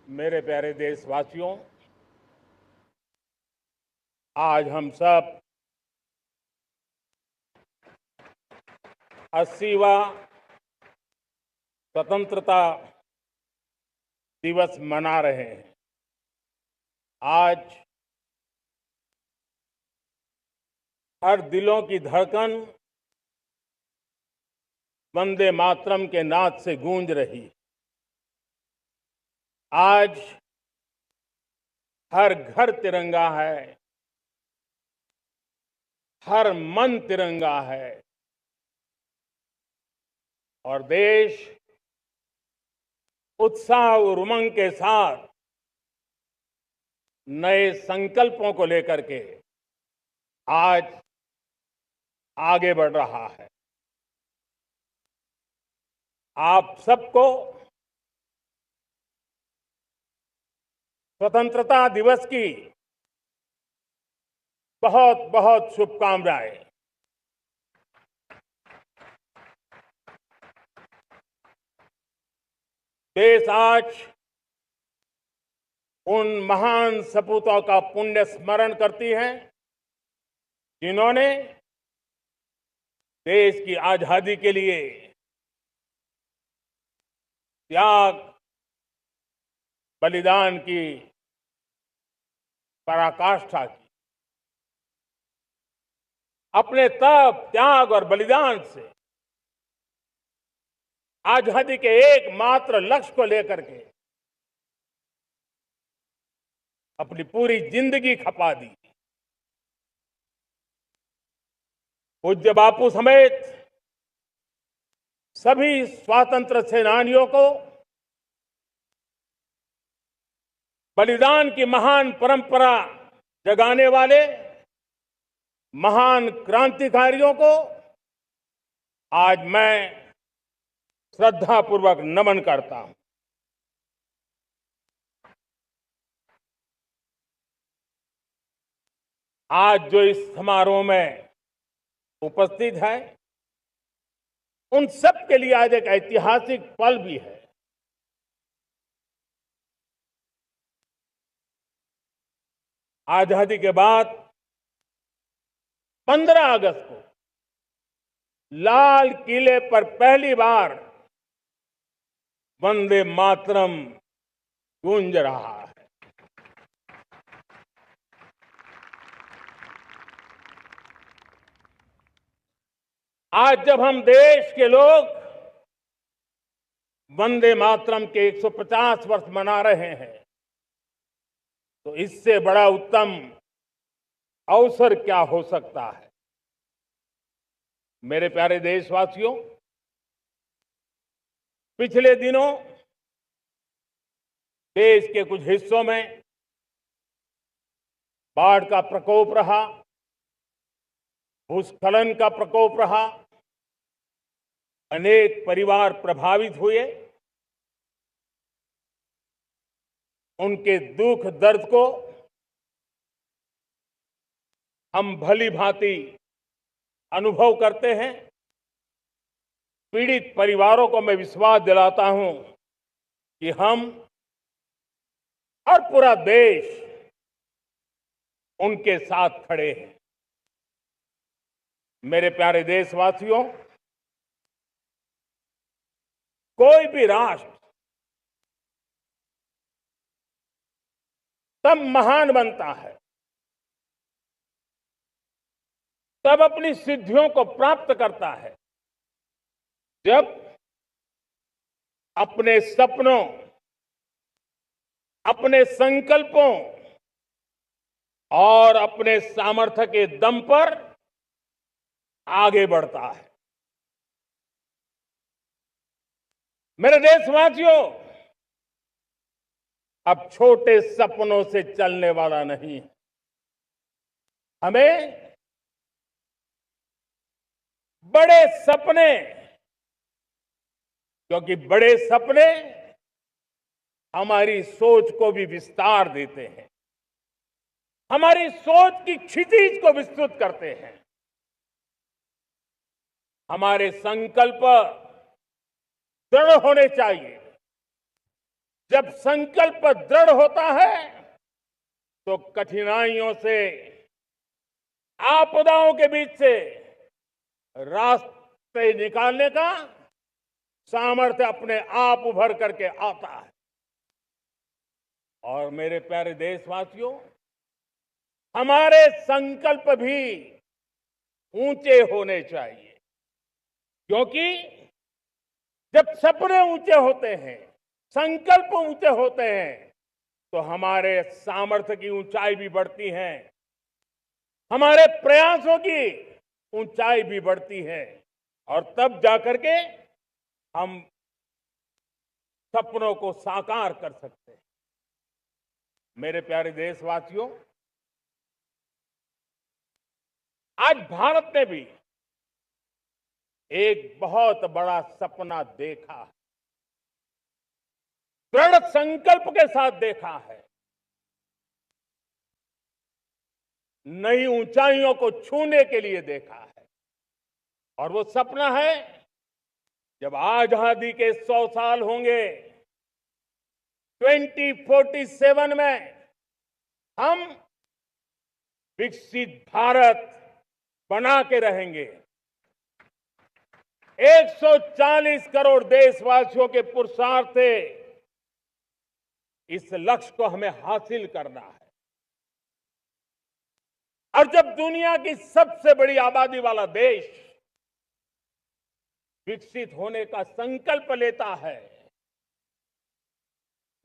मेरे प्यारे देशवासियों, आज हम सब 80वां स्वतंत्रता दिवस मना रहे हैं। आज हर दिलों की धड़कन वंदे मातरम के नाद से गूंज रही है। आज हर घर तिरंगा है, हर मन तिरंगा है और देश उत्साह और उमंग के साथ नए संकल्पों को लेकर के आज आगे बढ़ रहा है। आप सबको स्वतंत्रता दिवस की बहुत बहुत शुभकामनाएं। देश आज उन महान सपूतों का पुण्य स्मरण करती है जिन्होंने देश की आजादी के लिए त्याग बलिदान की पराकाष्ठा की। अपने तप, त्याग और बलिदान से आजादी के एकमात्र लक्ष्य को लेकर के अपनी पूरी जिंदगी खपा दी। पूज्य बापू समेत सभी स्वातंत्र्य सेनानियों को बलिदान की महान परंपरा जगाने वाले महान क्रांतिकारियों को आज मैं श्रद्धापूर्वक नमन करता हूं। आज जो इस समारोह में उपस्थित है उन सब के लिए आज एक ऐतिहासिक पल भी है। आजादी के बाद 15 अगस्त को लाल किले पर पहली बार वंदे मातरम गूंज रहा है। आज जब हम देश के लोग वंदे मातरम के 150 वर्ष मना रहे हैं तो इससे बड़ा उत्तम अवसर क्या हो सकता है। मेरे प्यारे देशवासियों, पिछले दिनों देश के कुछ हिस्सों में बाढ़ का प्रकोप रहा, भूस्खलन का प्रकोप रहा, अनेक परिवार प्रभावित हुए। उनके दुख दर्द को हम भली भांति अनुभव करते हैं। पीड़ित परिवारों को मैं विश्वास दिलाता हूं कि हम और पूरा देश उनके साथ खड़े हैं। मेरे प्यारे देशवासियों, कोई भी राष्ट्र तब महान बनता है, तब अपनी सिद्धियों को प्राप्त करता है जब अपने सपनों, अपने संकल्पों और अपने सामर्थ्य के दम पर आगे बढ़ता है। मेरे देशवासियों, अब छोटे सपनों से चलने वाला नहीं। हमें बड़े सपने, क्योंकि बड़े सपने हमारी सोच को भी विस्तार देते हैं, हमारी सोच की क्षितिज को विस्तृत करते हैं। हमारे संकल्प दृढ़ होने चाहिए जब संकल्प दृढ़ होता है तो कठिनाइयों से, आपदाओं के बीच से रास्ते निकालने का सामर्थ्य अपने आप उभर करके आता है। और मेरे प्यारे देशवासियों, हमारे संकल्प भी ऊंचे होने चाहिए, क्योंकि जब सपने ऊंचे होते हैं, संकल्प ऊंचे होते हैं, तो हमारे सामर्थ्य की ऊंचाई भी बढ़ती है, हमारे प्रयासों की ऊंचाई भी बढ़ती है, और तब जाकर के हम सपनों को साकार कर सकते हैं। मेरे प्यारे देशवासियों, आज भारत ने भी एक बहुत बड़ा सपना देखा है, दृढ़ संकल्प के साथ देखा है, नई ऊंचाइयों को छूने के लिए देखा है। और वो सपना है, जब आजादी के 100 साल होंगे, 2047 में हम विकसित भारत बना के रहेंगे। 140 करोड़ देशवासियों के पुरुषार्थ से इस लक्ष्य को हमें हासिल करना है। और जब दुनिया की सबसे बड़ी आबादी वाला देश विकसित होने का संकल्प लेता है,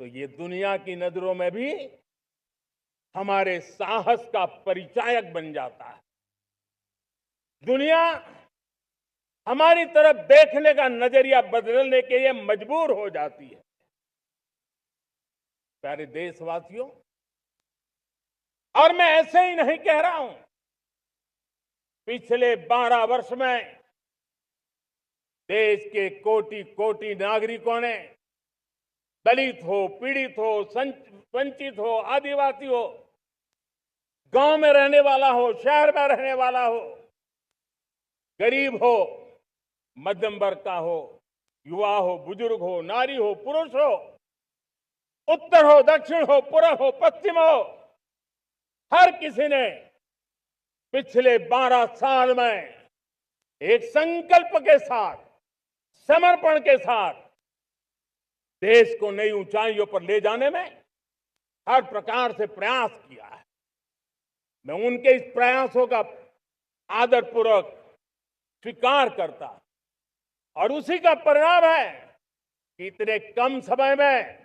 तो ये दुनिया की नजरों में भी हमारे साहस का परिचायक बन जाता है। दुनिया हमारी तरफ देखने का नजरिया बदलने के लिए मजबूर हो जाती है। प्यारे देशवासियों, और मैं ऐसे ही नहीं कह रहा हूं, पिछले 12 वर्ष में देश के कोटि कोटि नागरिकों ने, दलित हो, पीड़ित हो, वंचित हो, आदिवासी हो, गांव में रहने वाला हो, शहर में रहने वाला हो, गरीब हो, मध्यम वर्ग का हो, युवा हो, बुजुर्ग हो, नारी हो, पुरुष हो, उत्तर हो, दक्षिण हो, पूर्व हो, पश्चिम हो, हर किसी ने पिछले 12 साल में एक संकल्प के साथ, समर्पण के साथ देश को नई ऊंचाइयों पर ले जाने में हर प्रकार से प्रयास किया है। मैं उनके इस प्रयासों का आदरपूर्वक स्वीकार करता, और उसी का परिणाम है कि इतने कम समय में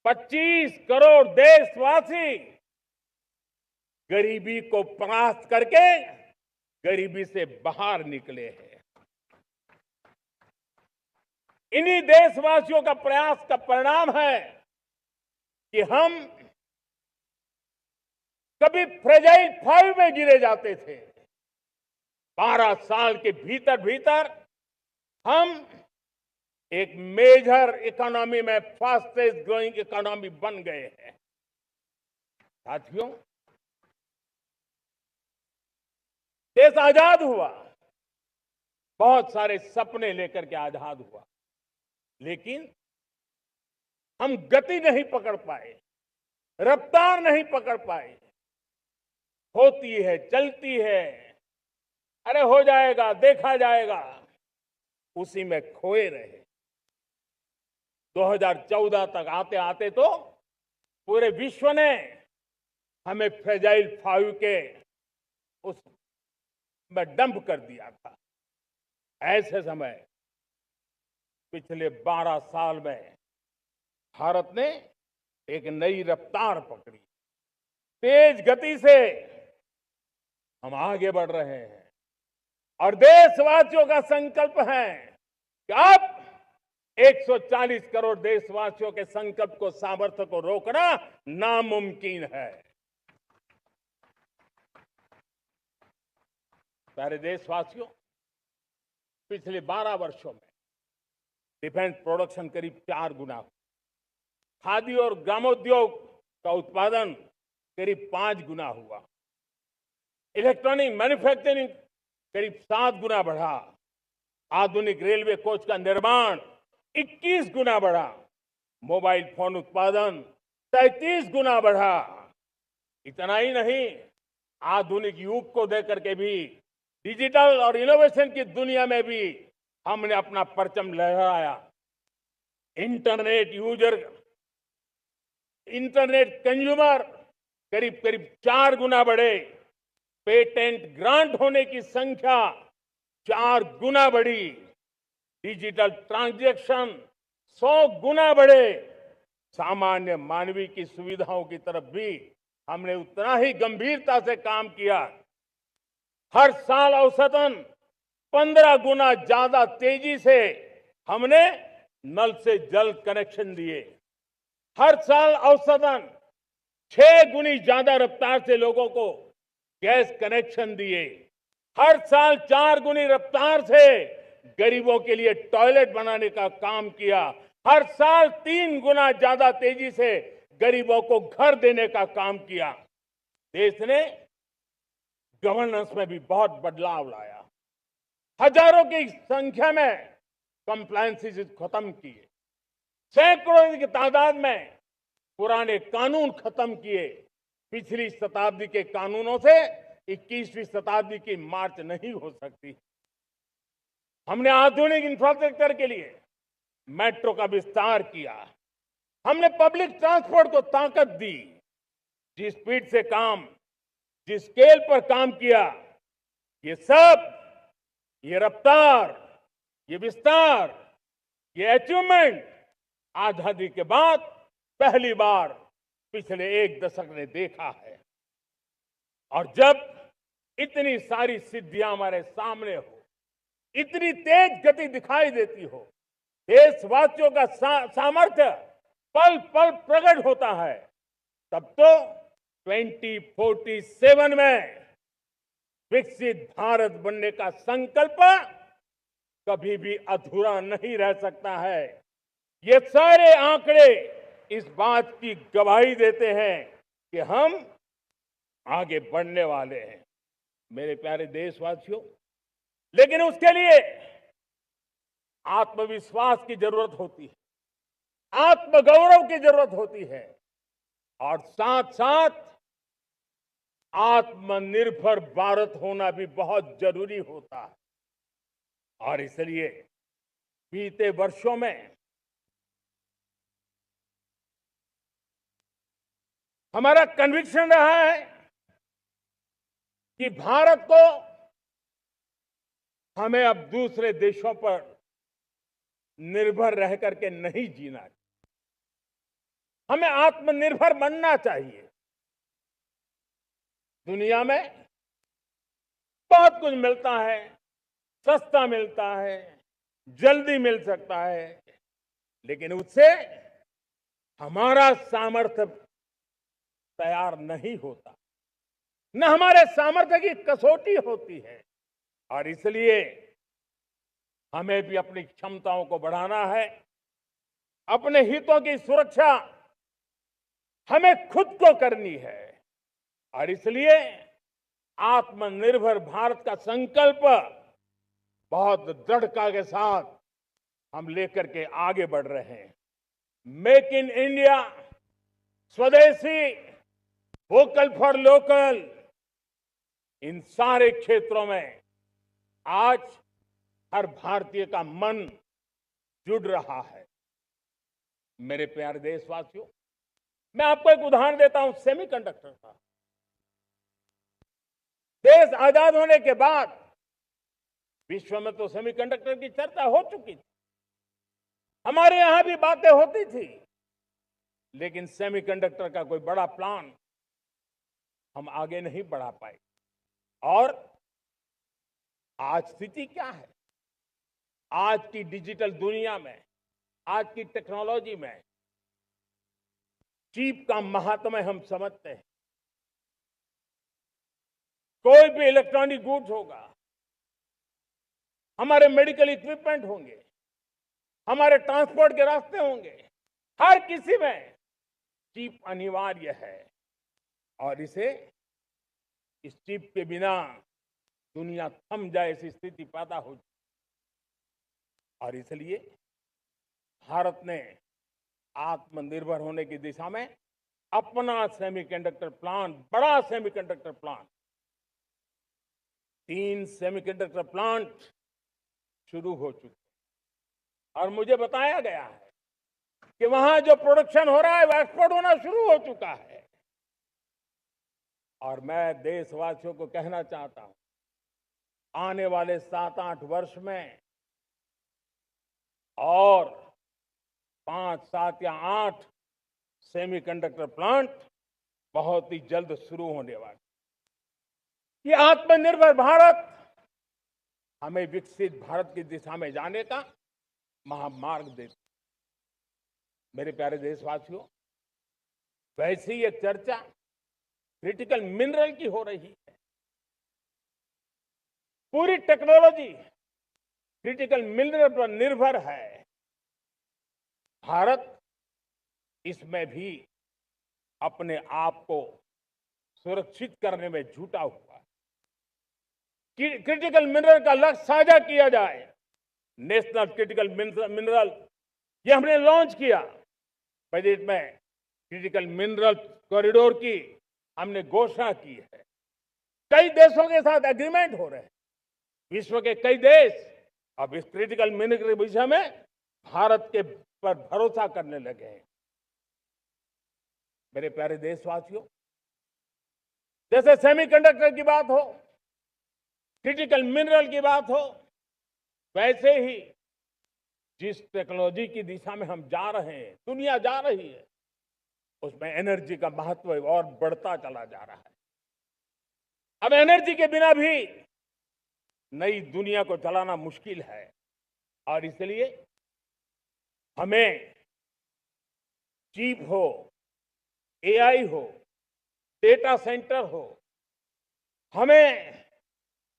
25 करोड़ देशवासी गरीबी को परास्त करके गरीबी से बाहर निकले हैं। इन्हीं देशवासियों का प्रयास का परिणाम है कि हम कभी फ्रेजाइल 5 में गिरे जाते थे। 12 साल के भीतर भीतर हम एक मेजर इकोनॉमी में फास्टेस्ट ग्रोइंग इकोनॉमी बन गए हैं। साथियों, देश आजाद हुआ, बहुत सारे सपने लेकर के आजाद हुआ, लेकिन हम गति नहीं पकड़ पाए, रफ्तार नहीं पकड़ पाए। होती है, चलती है, अरे हो जाएगा, देखा जाएगा, उसी में खोए रहे। 2014 तक आते आते तो पूरे विश्व ने हमें फ्रेजाइल 5 के उस में डंप कर दिया था। ऐसे समय पिछले 12 साल में भारत ने एक नई रफ्तार पकड़ी, तेज गति से हम आगे बढ़ रहे हैं। और देशवासियों का संकल्प है कि अब 140 करोड़ देशवासियों के संकल्प को, सामर्थ्य को रोकना नामुमकिन है। प्यारे देशवासियों, पिछले 12 वर्षों में डिफेंस प्रोडक्शन करीब 4 गुना हुआ, खादी और ग्रामोद्योग का उत्पादन करीब 5 गुना हुआ, इलेक्ट्रॉनिक मैन्युफैक्चरिंग करीब 7 गुना बढ़ा, आधुनिक रेलवे कोच का निर्माण 21 गुना बढ़ा, मोबाइल फोन उत्पादन 33 गुना बढ़ा। इतना ही नहीं, आधुनिक युग को देकर के भी डिजिटल और इनोवेशन की दुनिया में भी हमने अपना परचम लहराया। इंटरनेट यूजर, इंटरनेट कंज्यूमर करीब करीब 4 गुना बढ़े। पेटेंट ग्रांट होने की संख्या 4 गुना बढ़ी। डिजिटल ट्रांजैक्शन 100 गुना बढ़े। सामान्य मानवीय की सुविधाओं की तरफ भी हमने उतना ही गंभीरता से काम किया। हर साल औसतन 15 गुना ज्यादा तेजी से हमने नल से जल कनेक्शन दिए। हर साल औसतन 6 गुनी ज्यादा रफ्तार से लोगों को गैस कनेक्शन दिए। हर साल 4 गुनी रफ्तार से गरीबों के लिए टॉयलेट बनाने का काम किया। हर साल 3 गुना ज्यादा तेजी से गरीबों को घर देने का काम किया। देश ने गवर्नेंस में भी बहुत बदलाव लाया। हजारों की संख्या में कंप्लायंसेस खत्म किए। सैकड़ों की तादाद में पुराने कानून खत्म किए। पिछली शताब्दी के कानूनों से 21वीं शताब्दी की मार्च नहीं हो सकती। हमने आधुनिक इंफ्रास्ट्रक्चर के लिए मेट्रो का विस्तार किया। हमने पब्लिक ट्रांसपोर्ट को ताकत दी। जिस स्पीड से काम, जिस स्केल पर काम किया, ये सब, ये रफ्तार, ये विस्तार, ये अचीवमेंट आजादी के बाद पहली बार पिछले 1 दशक ने देखा है। और जब इतनी सारी सिद्धियां हमारे सामने हो, इतनी तेज गति दिखाई देती हो, देशवासियों का सामर्थ्य पल पल प्रकट होता है, तब तो 2047 में विकसित भारत बनने का संकल्प कभी भी अधूरा नहीं रह सकता है। ये सारे आंकड़े इस बात की गवाही देते हैं कि हम आगे बढ़ने वाले हैं। मेरे प्यारे देशवासियों, लेकिन उसके लिए आत्मविश्वास की जरूरत होती है, आत्मगौरव की जरूरत होती है, और साथ साथ आत्मनिर्भर भारत होना भी बहुत जरूरी होता है। और इसलिए बीते वर्षों में हमारा कन्विक्शन रहा है कि भारत को हमें अब दूसरे देशों पर निर्भर रह करके नहीं जीना चाहिए। हमें आत्मनिर्भर बनना चाहिए। दुनिया में बहुत कुछ मिलता है, सस्ता मिलता है, जल्दी मिल सकता है, लेकिन उससे हमारा सामर्थ्य तैयार नहीं होता, न हमारे सामर्थ्य की कसौटी होती है। और इसलिए हमें भी अपनी क्षमताओं को बढ़ाना है। अपने हितों की सुरक्षा हमें खुद को करनी है। और इसलिए आत्मनिर्भर भारत का संकल्प बहुत दृढ़ता के साथ हम लेकर के आगे बढ़ रहे हैं। मेक इन इंडिया, स्वदेशी, वोकल फॉर लोकल, इन सारे क्षेत्रों में आज हर भारतीय का मन जुड़ रहा है। मेरे प्यारे देशवासियों, मैं आपको एक उदाहरण देता हूं सेमीकंडक्टर का। देश आजाद होने के बाद विश्व में तो सेमीकंडक्टर की चर्चा हो चुकी थी, हमारे यहां भी बातें होती थी, लेकिन सेमीकंडक्टर का कोई बड़ा प्लान हम आगे नहीं बढ़ा पाए। और आज स्थिति क्या है? आज की डिजिटल दुनिया में, आज की टेक्नोलॉजी में चिप का महात्म्य हम समझते हैं। कोई भी इलेक्ट्रॉनिक गुड्स होगा, हमारे मेडिकल इक्विपमेंट होंगे, हमारे ट्रांसपोर्ट के रास्ते होंगे, हर किसी में चिप अनिवार्य है। और इस चिप के बिना दुनिया थम जाए ऐसी स्थिति पैदा हो जाए। और इसलिए भारत ने आत्मनिर्भर होने की दिशा में अपना सेमीकंडक्टर प्लांट, बड़ा सेमीकंडक्टर प्लांट, 3 सेमीकंडक्टर प्लांट शुरू हो चुके और मुझे बताया गया है कि वहां जो प्रोडक्शन हो रहा है वो एक्सपोर्ट होना शुरू हो चुका है। और मैं देशवासियों को कहना चाहता हूं, आने वाले 7-8 वर्ष में और 5, 7 या 8 सेमीकंडक्टर प्लांट बहुत ही जल्द शुरू होने वाले। ये आत्मनिर्भर भारत हमें विकसित भारत की दिशा में जाने का महामार्ग देती। मेरे प्यारे देशवासियों, वैसे ही एक चर्चा क्रिटिकल मिनरल की हो रही है। पूरी टेक्नोलॉजी क्रिटिकल मिनरल पर निर्भर है। भारत इसमें भी अपने आप को सुरक्षित करने में जुटा हुआ है। क्रिटिकल मिनरल का लक्ष्य साझा किया जाए। नेशनल क्रिटिकल मिनरल ये हमने लॉन्च किया। बजट में क्रिटिकल मिनरल कॉरिडोर की हमने घोषणा की है। कई देशों के साथ एग्रीमेंट हो रहे हैं। विश्व के कई देश अब इस क्रिटिकल मिनरल के विषय में भारत के पर भरोसा करने लगे हैं। मेरे प्यारे देशवासियों, जैसे सेमीकंडक्टर की बात हो, क्रिटिकल मिनरल की बात हो, वैसे ही जिस टेक्नोलॉजी की दिशा में हम जा रहे हैं, दुनिया जा रही है, उसमें एनर्जी का महत्व और बढ़ता चला जा रहा है। अब एनर्जी के बिना भी नई दुनिया को चलाना मुश्किल है और इसलिए हमें चिप हो, एआई हो, डेटा सेंटर हो, हमें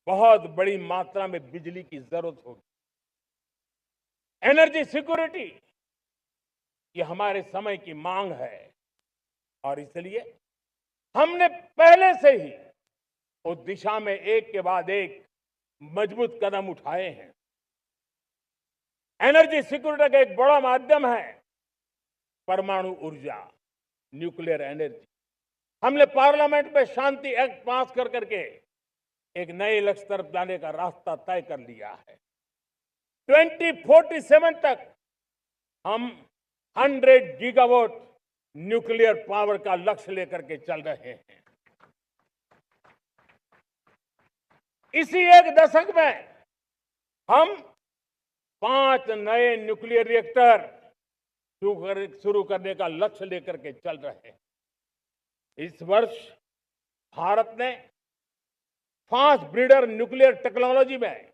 बहुत बड़ी मात्रा में बिजली की जरूरत होगी। एनर्जी सिक्योरिटी ये हमारे समय की मांग है और इसलिए हमने पहले से ही उस दिशा में एक के बाद एक मजबूत कदम उठाए हैं। एनर्जी सिक्योरिटी का एक बड़ा माध्यम है परमाणु ऊर्जा, न्यूक्लियर एनर्जी। हमने पार्लियामेंट में शांति एक्ट पास कर करके एक नए लक्ष्य तरफ जाने का रास्ता तय कर लिया है। 2047 तक हम 100 गीगावाट न्यूक्लियर पावर का लक्ष्य लेकर के चल रहे हैं। इसी एक दशक में हम 5 नए न्यूक्लियर रिएक्टर शुरू करने का लक्ष्य लेकर के चल रहे हैं। इस वर्ष भारत ने फास्ट ब्रीडर न्यूक्लियर टेक्नोलॉजी में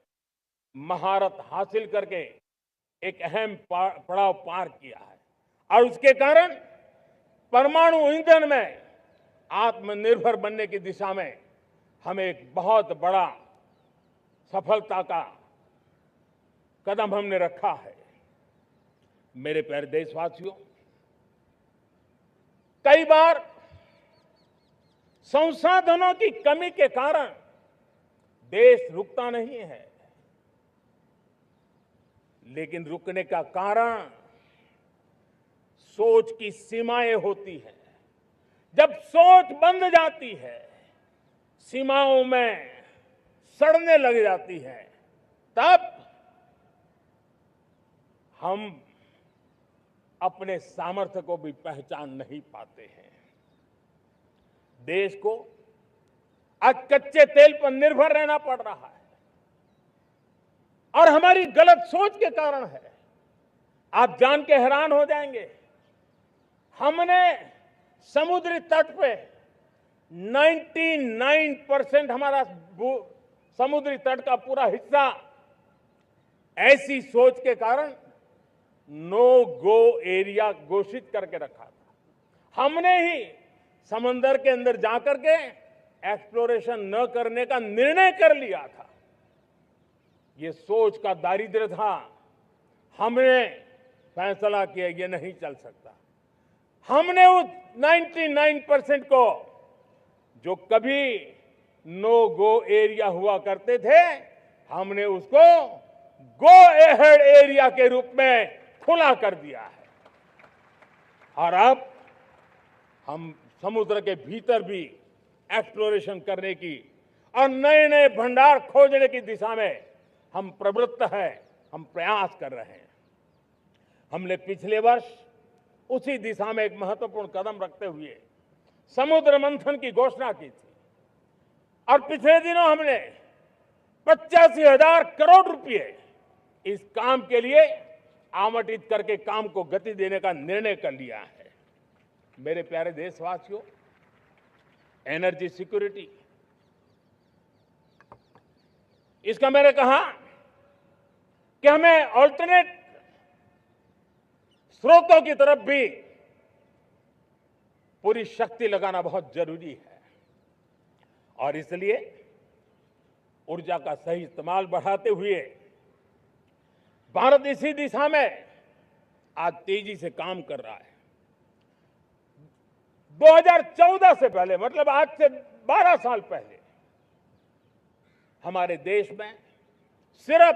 महारत हासिल करके एक अहम पड़ाव पार किया है और उसके कारण परमाणु ईंधन में आत्मनिर्भर बनने की दिशा में हमें एक बहुत बड़ा सफलता का कदम हमने रखा है। मेरे प्यारे देशवासियों, कई बार संसाधनों की कमी के कारण देश रुकता नहीं है, लेकिन रुकने का कारण सोच की सीमाएं होती हैं। जब सोच बंद जाती है, सीमाओं में सड़ने लग जाती है, तब हम अपने सामर्थ्य को भी पहचान नहीं पाते हैं। देश को आज कच्चे तेल पर निर्भर रहना पड़ रहा है और हमारी गलत सोच के कारण है। आप जान के हैरान हो जाएंगे, हमने समुद्री तट पे 99% हमारा समुद्री तट का पूरा हिस्सा ऐसी सोच के कारण नो गो एरिया घोषित करके रखा था। हमने ही समंदर के अंदर जाकर के एक्सप्लोरेशन न करने का निर्णय कर लिया था। ये सोच का दारिद्र्य था। हमने फैसला किया ये नहीं चल सकता। हमने उस 99% को जो कभी नो गो एरिया हुआ करते थे, हमने उसको गो एहेड एरिया के रूप में खुला कर दिया है। और अब हम समुद्र के भीतर भी एक्सप्लोरेशन करने की और नए नए भंडार खोजने की दिशा में हम प्रवृत्त हैं, हम प्रयास कर रहे हैं। हमने पिछले वर्ष उसी दिशा में एक महत्वपूर्ण कदम रखते हुए समुद्र मंथन की घोषणा की थी और पिछले दिनों हमने 85,000 करोड़ रुपए इस काम के लिए आवंटित करके काम को गति देने का निर्णय कर लिया है। मेरे प्यारे देशवासियों, एनर्जी सिक्योरिटी, इसका मैंने कहा कि हमें ऑल्टरनेट स्रोतों की तरफ भी पूरी शक्ति लगाना बहुत जरूरी है और इसलिए ऊर्जा का सही इस्तेमाल बढ़ाते हुए भारत इसी दिशा में आज तेजी से काम कर रहा है। 2014 से पहले, मतलब आज से 12 साल पहले, हमारे देश में सिर्फ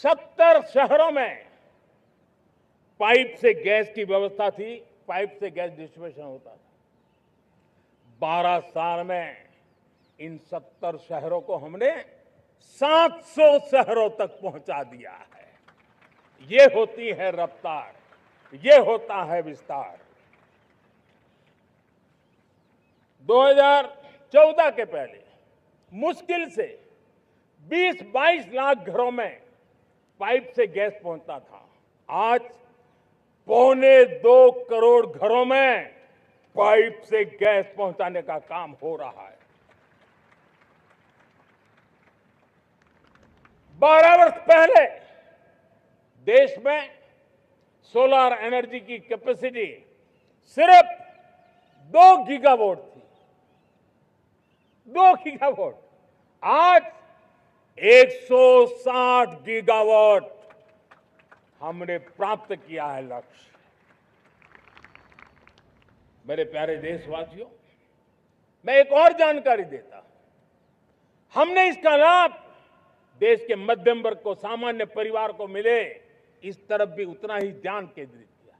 70 शहरों में पाइप से गैस की व्यवस्था थी, पाइप से गैस डिस्ट्रीब्यूशन होता था। 12 साल में इन 70 शहरों को हमने 700 शहरों तक पहुंचा दिया है। ये होती है रफ्तार, ये होता है विस्तार। 2014 के पहले मुश्किल से 20-22 लाख घरों में पाइप से गैस पहुंचता था। आज 1.25 करोड़ घरों में पाइप से गैस पहुंचाने का काम हो रहा है। 12 वर्ष पहले देश में सोलर एनर्जी की कैपेसिटी सिर्फ 2 गीगावाट थी। 2 गीगावाट, आज 160 गीगावाट हमने प्राप्त किया है लक्ष्य। मेरे प्यारे देशवासियों, मैं एक और जानकारी देता हूं। हमने इसका लाभ देश के मध्यम वर्ग को, सामान्य परिवार को मिले, इस तरफ भी उतना ही ध्यान केंद्रित किया।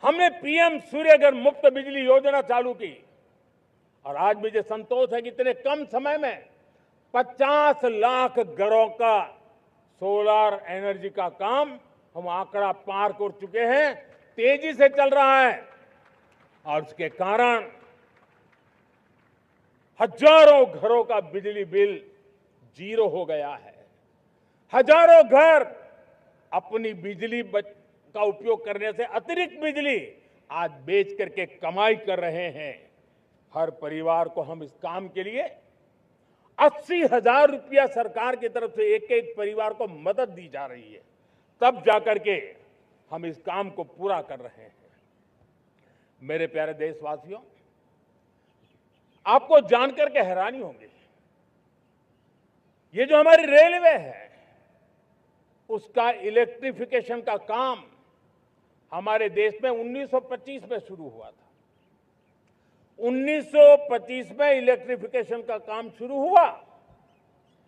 हमने पीएम सूर्यघर मुफ्त बिजली योजना चालू की और आज मुझे संतोष है कि इतने कम समय में 50 लाख घरों का सोलर एनर्जी का काम हम आंकड़ा पार कर चुके हैं। तेजी से चल रहा है और उसके कारण हजारों घरों का बिजली बिल 0 हो गया है। हजारों घर अपनी बिजली का उपयोग करने से अतिरिक्त बिजली आज बेच करके कमाई कर रहे हैं। हर परिवार को हम इस काम के लिए 80,000 रुपया सरकार की तरफ से एक एक परिवार को मदद दी जा रही है, तब जाकर के हम इस काम को पूरा कर रहे हैं। मेरे प्यारे देशवासियों, आपको जानकर के हैरानी होगी, ये जो हमारी रेलवे है उसका इलेक्ट्रिफिकेशन का काम हमारे देश में 1925 में शुरू हुआ था। 1925 में इलेक्ट्रिफिकेशन का काम शुरू हुआ,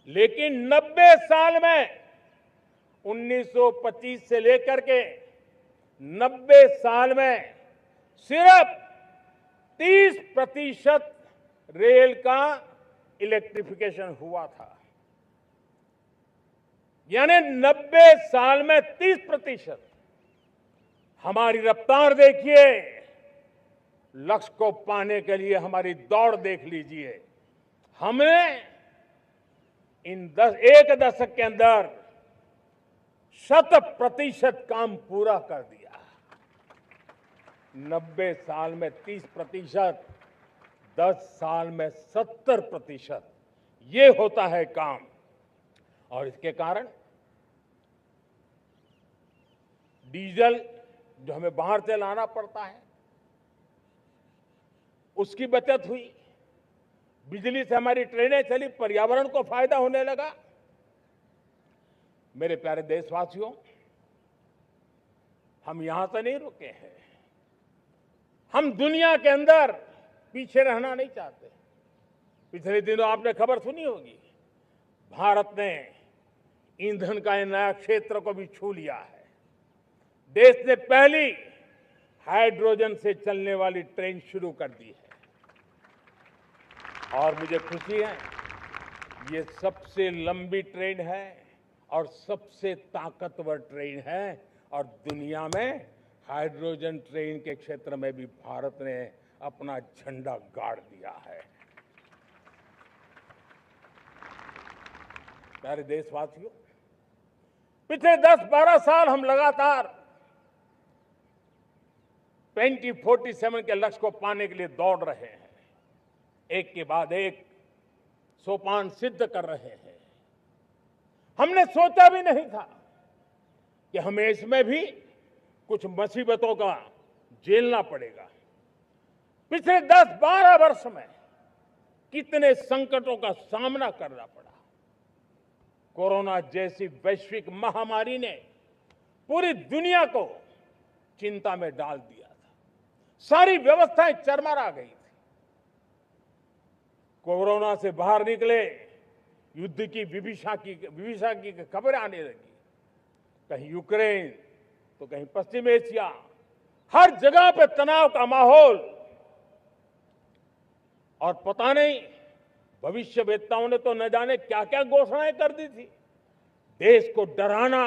लेकिन 90 साल में 1925 से लेकर के 90 साल में सिर्फ 30% रेल का इलेक्ट्रिफिकेशन हुआ था। यानी 90 साल में 30%। हमारी रफ्तार देखिए, लक्ष्य को पाने के लिए हमारी दौड़ देख लीजिए। हमने एक दशक के अंदर 100% काम पूरा कर दिया। 90 साल में 30%, 10 साल में 70%, ये होता है काम। और इसके कारण डीजल जो हमें बाहर से लाना पड़ता है उसकी बचत हुई, बिजली से हमारी ट्रेनें चली, पर्यावरण को फायदा होने लगा। मेरे प्यारे देशवासियों, हम यहां से नहीं रुके हैं, हम दुनिया के अंदर पीछे रहना नहीं चाहते। पिछले दिनों आपने खबर सुनी होगी, भारत ने ईंधन का नया क्षेत्र को भी छू लिया है। देश ने पहली हाइड्रोजन से चलने वाली ट्रेन शुरू कर दी है और मुझे खुशी है, ये सबसे लंबी ट्रेन है और सबसे ताकतवर ट्रेन है और दुनिया में हाइड्रोजन ट्रेन के क्षेत्र में भी भारत ने अपना झंडा गाड़ दिया है। प्यारे देशवासियों, पिछले 10-12 साल हम लगातार 2047 के लक्ष्य को पाने के लिए दौड़ रहे हैं, एक के बाद एक सोपान सिद्ध कर रहे हैं। हमने सोचा भी नहीं था कि हमें इसमें भी कुछ मुसीबतों का झेलना पड़ेगा। पिछले 10-12 वर्ष में कितने संकटों का सामना करना पड़ा। कोरोना जैसी वैश्विक महामारी ने पूरी दुनिया को चिंता में डाल दिया था, सारी व्यवस्थाएं चरमरा गई थी। कोरोना से बाहर निकले, युद्ध की विभीषा की खबरें आने लगी, कहीं यूक्रेन तो कहीं पश्चिम एशिया, हर जगह पे तनाव का माहौल। और पता नहीं भविष्यवेत्ताओं ने तो न जाने क्या क्या घोषणाएं कर दी थी। देश को डराना,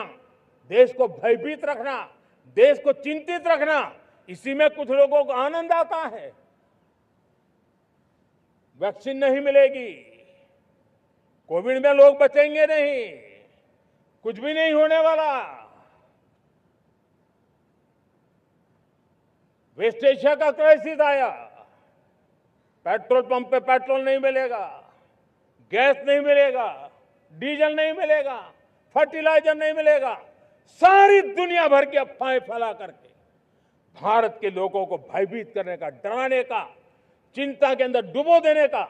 देश को भयभीत रखना, देश को चिंतित रखना, इसी में कुछ लोगों को आनंद आता है। वैक्सीन नहीं मिलेगी, कोविड में लोग बचेंगे नहीं, कुछ भी नहीं होने वाला। वेस्ट एशिया का क्राइसिस आया, पेट्रोल पंप पे पेट्रोल नहीं मिलेगा, गैस नहीं मिलेगा, डीजल नहीं मिलेगा, फर्टिलाइजर नहीं मिलेगा। सारी दुनिया भर की अफवाहें फैला करके भारत के लोगों को भयभीत करने का, डराने का, चिंता के अंदर डुबो देने का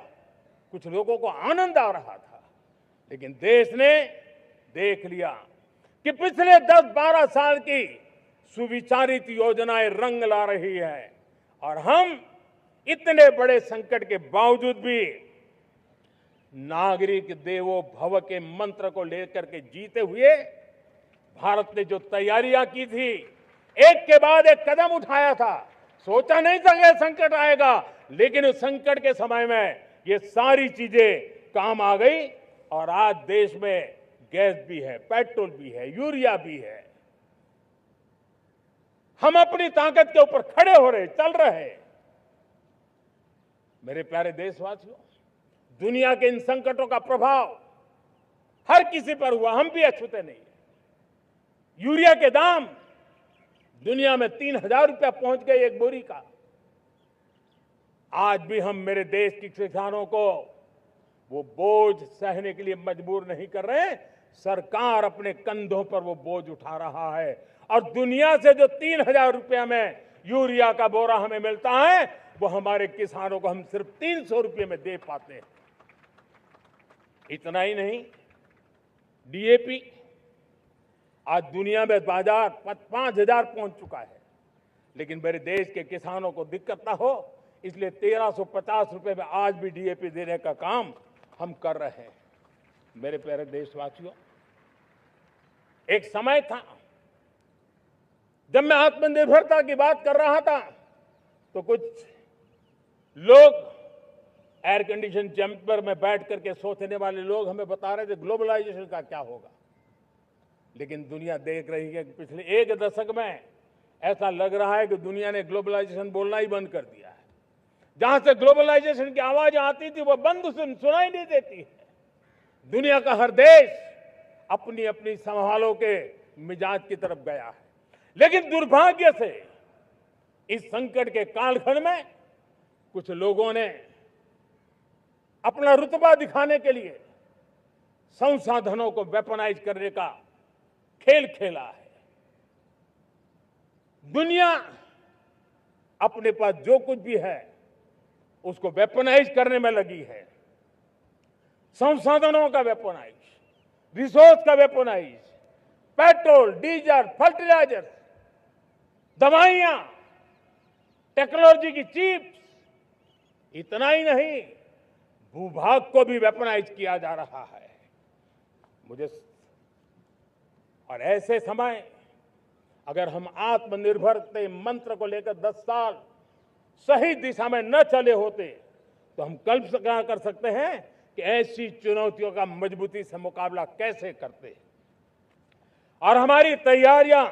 कुछ लोगों को आनंद आ रहा था। लेकिन देश ने देख लिया कि पिछले 10-12 साल की सुविचारित योजनाएं रंग ला रही है और हम इतने बड़े संकट के बावजूद भी नागरिक देवो भव के मंत्र को लेकर के जीते हुए भारत ने जो तैयारियां की थी, एक के बाद एक कदम उठाया था। सोचा नहीं था कि संकट आएगा, लेकिन उस संकट के समय में ये सारी चीजें काम आ गई और आज देश में गैस भी है, पेट्रोल भी है, यूरिया भी है। हम अपनी ताकत के ऊपर खड़े हो रहे, चल रहे। मेरे प्यारे देशवासियों, दुनिया के इन संकटों का प्रभाव हर किसी पर हुआ, हम भी अछूते नहीं। यूरिया के दाम दुनिया में 3,000 रुपया पहुंच गए एक बोरी का। आज भी हम मेरे देश के किसानों को वो बोझ सहने के लिए मजबूर नहीं कर रहे हैं। सरकार अपने कंधों पर वो बोझ उठा रहा है और दुनिया से जो 3,000 रुपया में यूरिया का बोरा हमें मिलता है, वो हमारे किसानों को हम सिर्फ 300 रुपये में दे पाते हैं। इतना ही नहीं, डीएपी आज दुनिया में बाजार 5,000 पहुंच चुका है, लेकिन मेरे देश के किसानों को दिक्कत ना हो, इसलिए 1,350 रुपये में आज भी डीएपी देने का काम हम कर रहे हैं। मेरे प्यारे देशवासियों, एक समय था जब मैं आत्मनिर्भरता की बात कर रहा था तो कुछ लोग एयर कंडीशन चैम्बर में बैठ करके सोचने वाले लोग हमें बता रहे थे ग्लोबलाइजेशन का क्या होगा। लेकिन दुनिया देख रही है कि पिछले एक दशक में ऐसा लग रहा है कि दुनिया ने ग्लोबलाइजेशन बोलना ही बंद कर दिया है। जहां से ग्लोबलाइजेशन की आवाज आती थी वो बंद सुनाई नहीं देती है। दुनिया का हर देश अपनी अपनी संभालों के मिजाज की तरफ गया है। लेकिन दुर्भाग्य से इस संकट के कालखंड में कुछ लोगों ने अपना रुतबा दिखाने के लिए संसाधनों को वेपनाइज करने का खेल खेला है। दुनिया अपने पास जो कुछ भी है उसको वेपनाइज करने में लगी है। संसाधनों का वेपनाइज, रिसोर्स का वेपनाइज, पेट्रोल, डीजल, फर्टिलाइजर, दवाइयां, टेक्नोलॉजी की चिप्स, इतना ही नहीं, भूभाग को भी वेपनाइज किया जा रहा है। और ऐसे समय अगर हम आत्मनिर्भरता मंत्र को लेकर 10 साल सही दिशा में न चले होते तो हम कल्पना कर सकते हैं कि ऐसी चुनौतियों का मजबूती से मुकाबला कैसे करते। और हमारी तैयारियां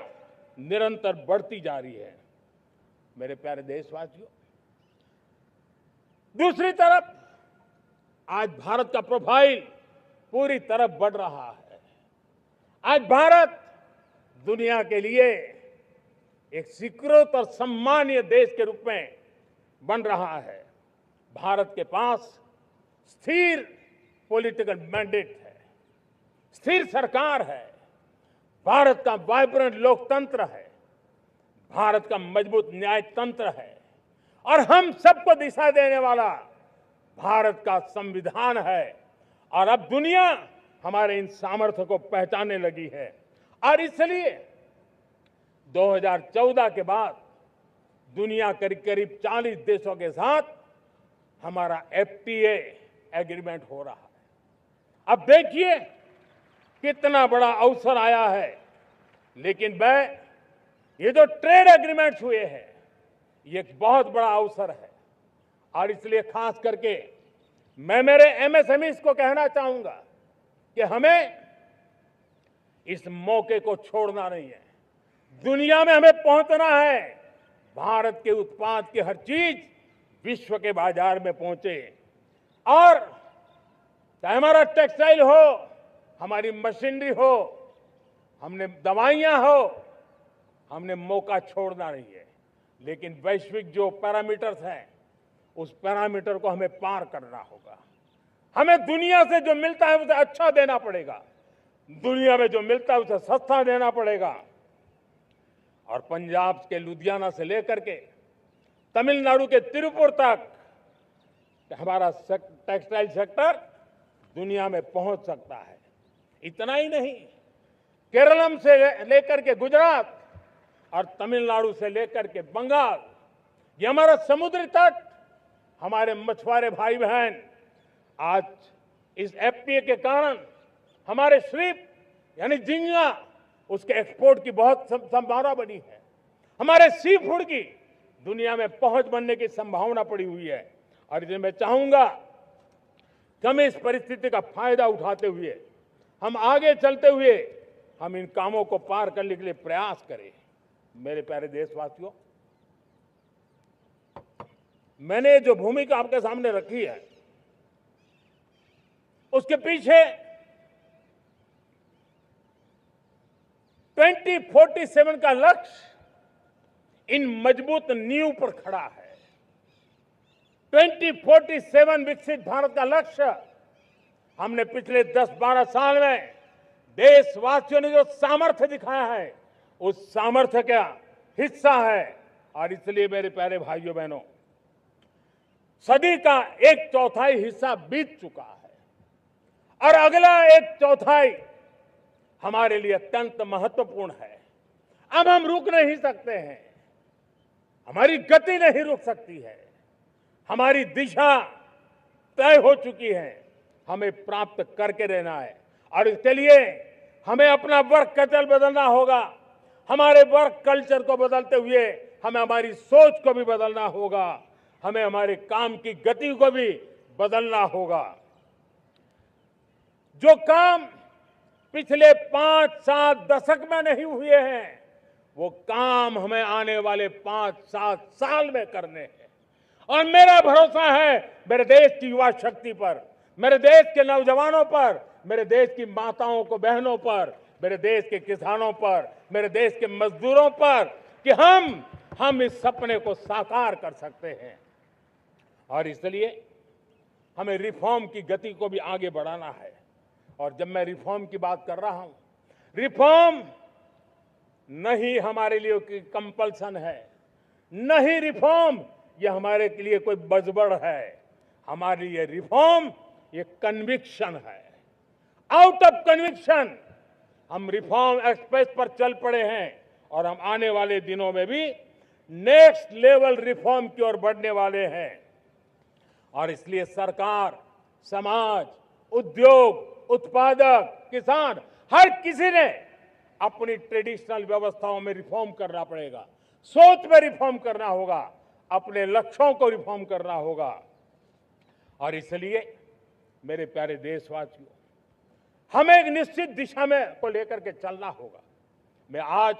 निरंतर बढ़ती जा रही है मेरे प्यारे देशवासियों। दूसरी तरफ आज भारत का प्रोफाइल पूरी तरफ बढ़ रहा है। आज भारत दुनिया के लिए एक स्वीकृत और सम्मानीय देश के रूप में बन रहा है। भारत के पास स्थिर पॉलिटिकल मैंडेट है, स्थिर सरकार है, भारत का वाइब्रेंट लोकतंत्र है, भारत का मजबूत न्याय तंत्र है और हम सबको दिशा देने वाला भारत का संविधान है। और अब दुनिया हमारे इन सामर्थ्य को पहचानने लगी है और इसलिए 2014 के बाद दुनिया करीब करीब 40 देशों के साथ हमारा FTA एग्रीमेंट हो रहा है। अब देखिए कितना बड़ा अवसर आया है। लेकिन ये जो ट्रेड एग्रीमेंट्स हुए हैं ये एक बहुत बड़ा अवसर है और इसलिए खास करके मैं मेरे MSMEs को कहना चाहूंगा कि हमें इस मौके को छोड़ना नहीं है। दुनिया में हमें पहुंचना है। भारत के उत्पाद की हर चीज विश्व के बाजार में पहुंचे और चाहे हमारा टेक्सटाइल हो, हमारी मशीनरी हो, हमने दवाइयां हो, हमने मौका छोड़ना नहीं है। लेकिन वैश्विक जो पैरामीटर्स हैं उस पैरामीटर को हमें पार करना होगा। हमें दुनिया से जो मिलता है उसे अच्छा देना पड़ेगा, दुनिया में जो मिलता है उसे सस्ता देना पड़ेगा। और पंजाब के लुधियाना से लेकर के तमिलनाडु के तिरुपुर तक हमारा टेक्सटाइल सेक्टर दुनिया में पहुंच सकता है। इतना ही नहीं, केरलम से लेकर के गुजरात और तमिलनाडु से लेकर के बंगाल, ये हमारा समुद्री तट, हमारे मछुआरे भाई बहन आज इस FTA के कारण हमारे श्रिप यानी झींगा उसके एक्सपोर्ट की बहुत संभावना बनी है। हमारे सी फूड की दुनिया में पहुंच बनने की संभावना पड़ी हुई है। और इसलिए मैं चाहूंगा कि हम इस परिस्थिति का फायदा उठाते हुए, हम आगे चलते हुए हम इन कामों को पार करने के लिए प्रयास करें। मेरे प्यारे देशवासियों, मैंने जो भूमिका आपके सामने रखी है उसके पीछे 2047 का लक्ष्य इन मजबूत नींव पर खड़ा है। 2047 विकसित भारत का लक्ष्य हमने पिछले 10-12 साल में देशवासियों ने जो सामर्थ्य दिखाया है उस सामर्थ्य का हिस्सा है। और इसलिए मेरे प्यारे भाइयों बहनों, सदी का 1/4 हिस्सा बीत चुका है और अगला 1/4 हमारे लिए अत्यंत महत्वपूर्ण है। अब हम रुक नहीं सकते हैं, हमारी गति नहीं रुक सकती है, हमारी दिशा तय हो चुकी है, हमें प्राप्त करके रहना है। और इसके लिए हमें अपना वर्क कल्चर बदलना होगा। हमारे वर्क कल्चर को बदलते हुए हमें हमारी सोच को भी बदलना होगा, हमें हमारे काम की गति को भी बदलना होगा। जो काम पिछले 5-7 दशक में नहीं हुए हैं वो काम हमें आने वाले 5-7 साल में करने हैं। और मेरा भरोसा है मेरे देश की युवा शक्ति पर, मेरे देश के नौजवानों पर, मेरे देश की माताओं को बहनों पर, मेरे देश के किसानों पर, मेरे देश के मजदूरों पर कि हम इस सपने को साकार कर सकते हैं। और इसलिए हमें रिफॉर्म की गति को भी आगे बढ़ाना है। और जब मैं रिफॉर्म की बात कर रहा हूं, रिफॉर्म नहीं हमारे लिए कोई कंपल्सन है, नहीं रिफॉर्म ये हमारे लिए कोई बजबड़ है। हमारे लिए रिफॉर्म ये कन्विक्शन है। आउट ऑफ कन्विक्शन हम रिफॉर्म एक्सप्रेस पर चल पड़े हैं और हम आने वाले दिनों में भी नेक्स्ट लेवल रिफॉर्म की ओर बढ़ने वाले हैं। और इसलिए सरकार, समाज, उद्योग, उत्पादक, किसान, हर किसी ने अपनी ट्रेडिशनल व्यवस्थाओं में रिफॉर्म करना पड़ेगा, सोच में रिफॉर्म करना होगा, अपने लक्ष्यों को रिफॉर्म करना होगा। और इसलिए मेरे प्यारे देशवासियों, हमें एक निश्चित दिशा में को लेकर के चलना होगा। मैं आज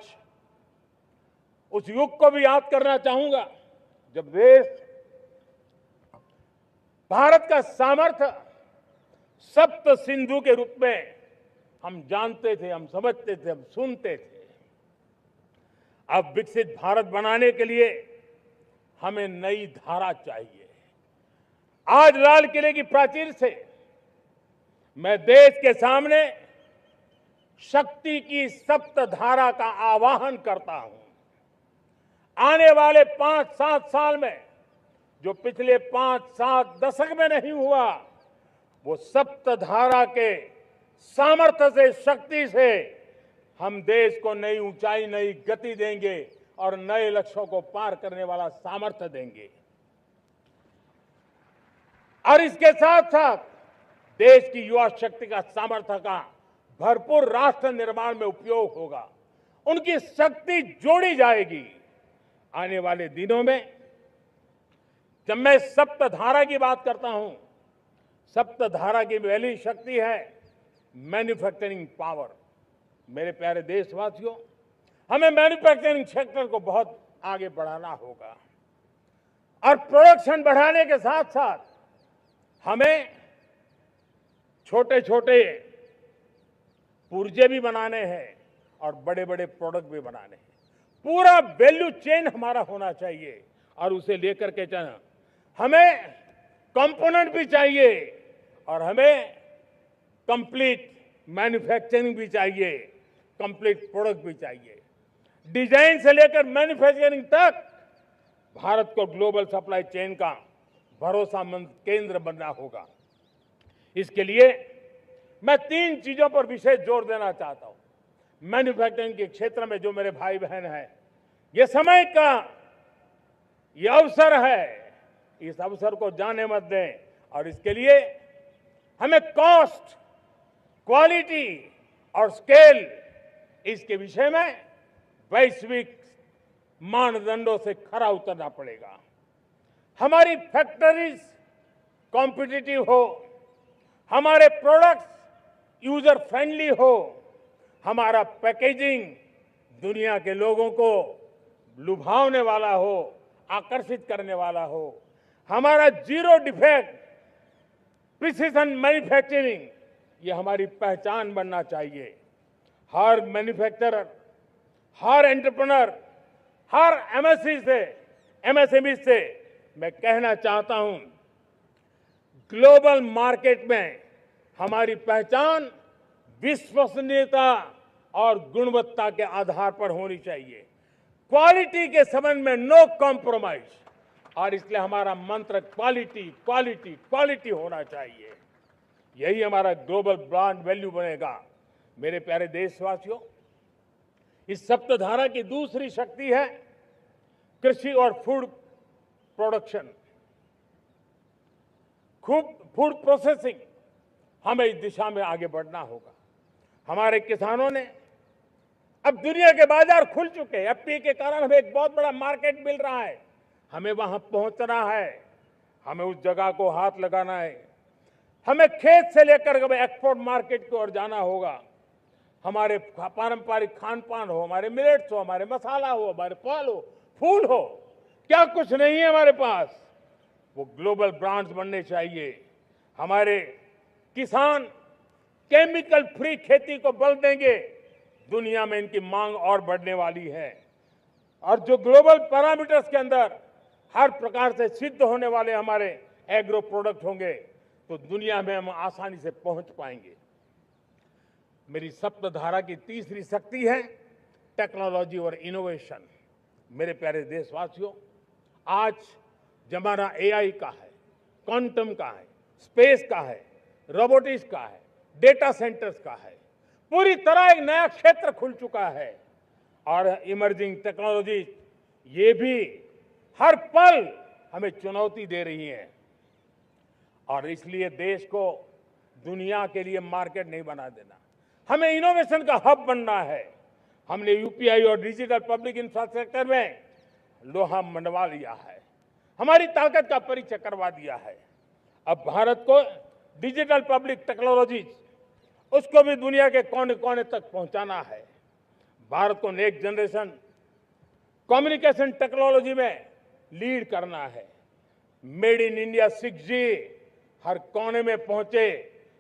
उस युग को भी याद करना चाहूंगा जब देश भारत का सामर्थ्य सप्त सिंधु के रूप में हम जानते थे, हम समझते थे, हम सुनते थे। अब विकसित भारत बनाने के लिए हमें नई धारा चाहिए। आज लाल किले की प्राचीर से मैं देश के सामने शक्ति की सप्त धारा का आह्वान करता हूं। आने वाले 5-7 साल में जो पिछले 5-7 दशक में नहीं हुआ, वो सप्त धारा के सामर्थ्य से, शक्ति से हम देश को नई ऊंचाई, नई गति देंगे और नए लक्ष्यों को पार करने वाला सामर्थ्य देंगे। और इसके साथ साथ देश की युवा शक्ति का सामर्थ्य का भरपूर राष्ट्र निर्माण में उपयोग होगा, उनकी शक्ति जोड़ी जाएगी। आने वाले दिनों में जब मैं सप्तधारा की बात करता हूं, सप्तधारा की पहली शक्ति है मैन्युफैक्चरिंग पावर। मेरे प्यारे देशवासियों, हमें मैन्युफैक्चरिंग सेक्टर को बहुत आगे बढ़ाना होगा और प्रोडक्शन बढ़ाने के साथ साथ हमें छोटे छोटे पुर्जे भी बनाने हैं और बड़े बड़े प्रोडक्ट भी बनाने हैं। पूरा वैल्यू चेन हमारा होना चाहिए और उसे लेकर के चलना। हमें कंपोनेंट भी चाहिए और हमें कंप्लीट मैन्युफैक्चरिंग भी चाहिए, कंप्लीट प्रोडक्ट भी चाहिए। डिजाइन से लेकर मैन्युफैक्चरिंग तक भारत को ग्लोबल सप्लाई चेन का भरोसामंद केंद्र बनना होगा। इसके लिए मैं 3 चीजों पर विशेष जोर देना चाहता हूं। मैन्युफैक्चरिंग के क्षेत्र में जो मेरे भाई बहन हैं, ये समय का ये अवसर है, इस अवसर को जाने मत दें। और इसके लिए हमें कॉस्ट, क्वालिटी और स्केल, इसके विषय में वैश्विक मानदंडों से खरा उतरना पड़ेगा। हमारी फैक्ट्रीज कॉम्पिटिटिव हो, हमारे प्रोडक्ट्स यूजर फ्रेंडली हो, हमारा पैकेजिंग दुनिया के लोगों को लुभावने वाला हो, आकर्षित करने वाला हो, हमारा जीरो डिफेक्ट प्रिसिजन मैन्युफैक्चरिंग, ये हमारी पहचान बनना चाहिए। हर मैन्युफैक्चरर, हर एंटरप्रेन्योर, हर एमएसएमई से मैं कहना चाहता हूं, ग्लोबल मार्केट में हमारी पहचान विश्वसनीयता और गुणवत्ता के आधार पर होनी चाहिए। क्वालिटी के संबंध में नो कॉम्प्रोमाइज, और इसलिए हमारा मंत्र क्वालिटी, क्वालिटी, क्वालिटी होना चाहिए। यही हमारा ग्लोबल ब्रांड वैल्यू बनेगा। मेरे प्यारे देशवासियों, इस सप्तधारा की दूसरी शक्ति है कृषि और फूड प्रोडक्शन, फूड प्रोसेसिंग। हमें इस दिशा में आगे बढ़ना होगा। हमारे किसानों ने, अब दुनिया के बाजार खुल चुके हैं, एफपीए के कारण हमें एक बहुत बड़ा मार्केट मिल रहा है। हमें वहां पहुंचना है, हमें उस जगह को हाथ लगाना है। हमें खेत से लेकर एक्सपोर्ट मार्केट की ओर जाना होगा। हमारे पारंपरिक खान पान हो, हमारे मिलेट्स हो, हमारे मसाला हो, हमारे फल हो, फूल हो, क्या कुछ नहीं है हमारे पास, वो ग्लोबल ब्रांड्स बनने चाहिए। हमारे किसान केमिकल फ्री खेती को बल देंगे, दुनिया में इनकी मांग और बढ़ने वाली है। और जो ग्लोबल पैरामीटर्स के अंदर हर प्रकार से सिद्ध होने वाले हमारे एग्रो प्रोडक्ट होंगे, तो दुनिया में हम आसानी से पहुंच पाएंगे। मेरी सप्तधारा की तीसरी शक्ति है टेक्नोलॉजी और इनोवेशन। मेरे प्यारे देशवासियों, आज जमाना एआई का है, क्वांटम का है, स्पेस का है, रोबोटिक्स का है, डेटा सेंटर्स का है। पूरी तरह एक नया क्षेत्र खुल चुका है और इमर्जिंग टेक्नोलॉजी ये भी हर पल हमें चुनौती दे रही है। और इसलिए देश को दुनिया के लिए मार्केट नहीं बना देना, हमें इनोवेशन का हब बनना है। हमने यूपीआई और डिजिटल पब्लिक इंफ्रास्ट्रक्चर में लोहा मनवा लिया है, हमारी ताकत का परिचय करवा दिया है। अब भारत को डिजिटल पब्लिक टेक्नोलॉजी उसको भी दुनिया के कोने कोने तक पहुंचाना है। भारत को नेक्स्ट जनरेशन कम्युनिकेशन टेक्नोलॉजी में लीड करना है। मेड इन इंडिया 6G हर कोने में पहुंचे,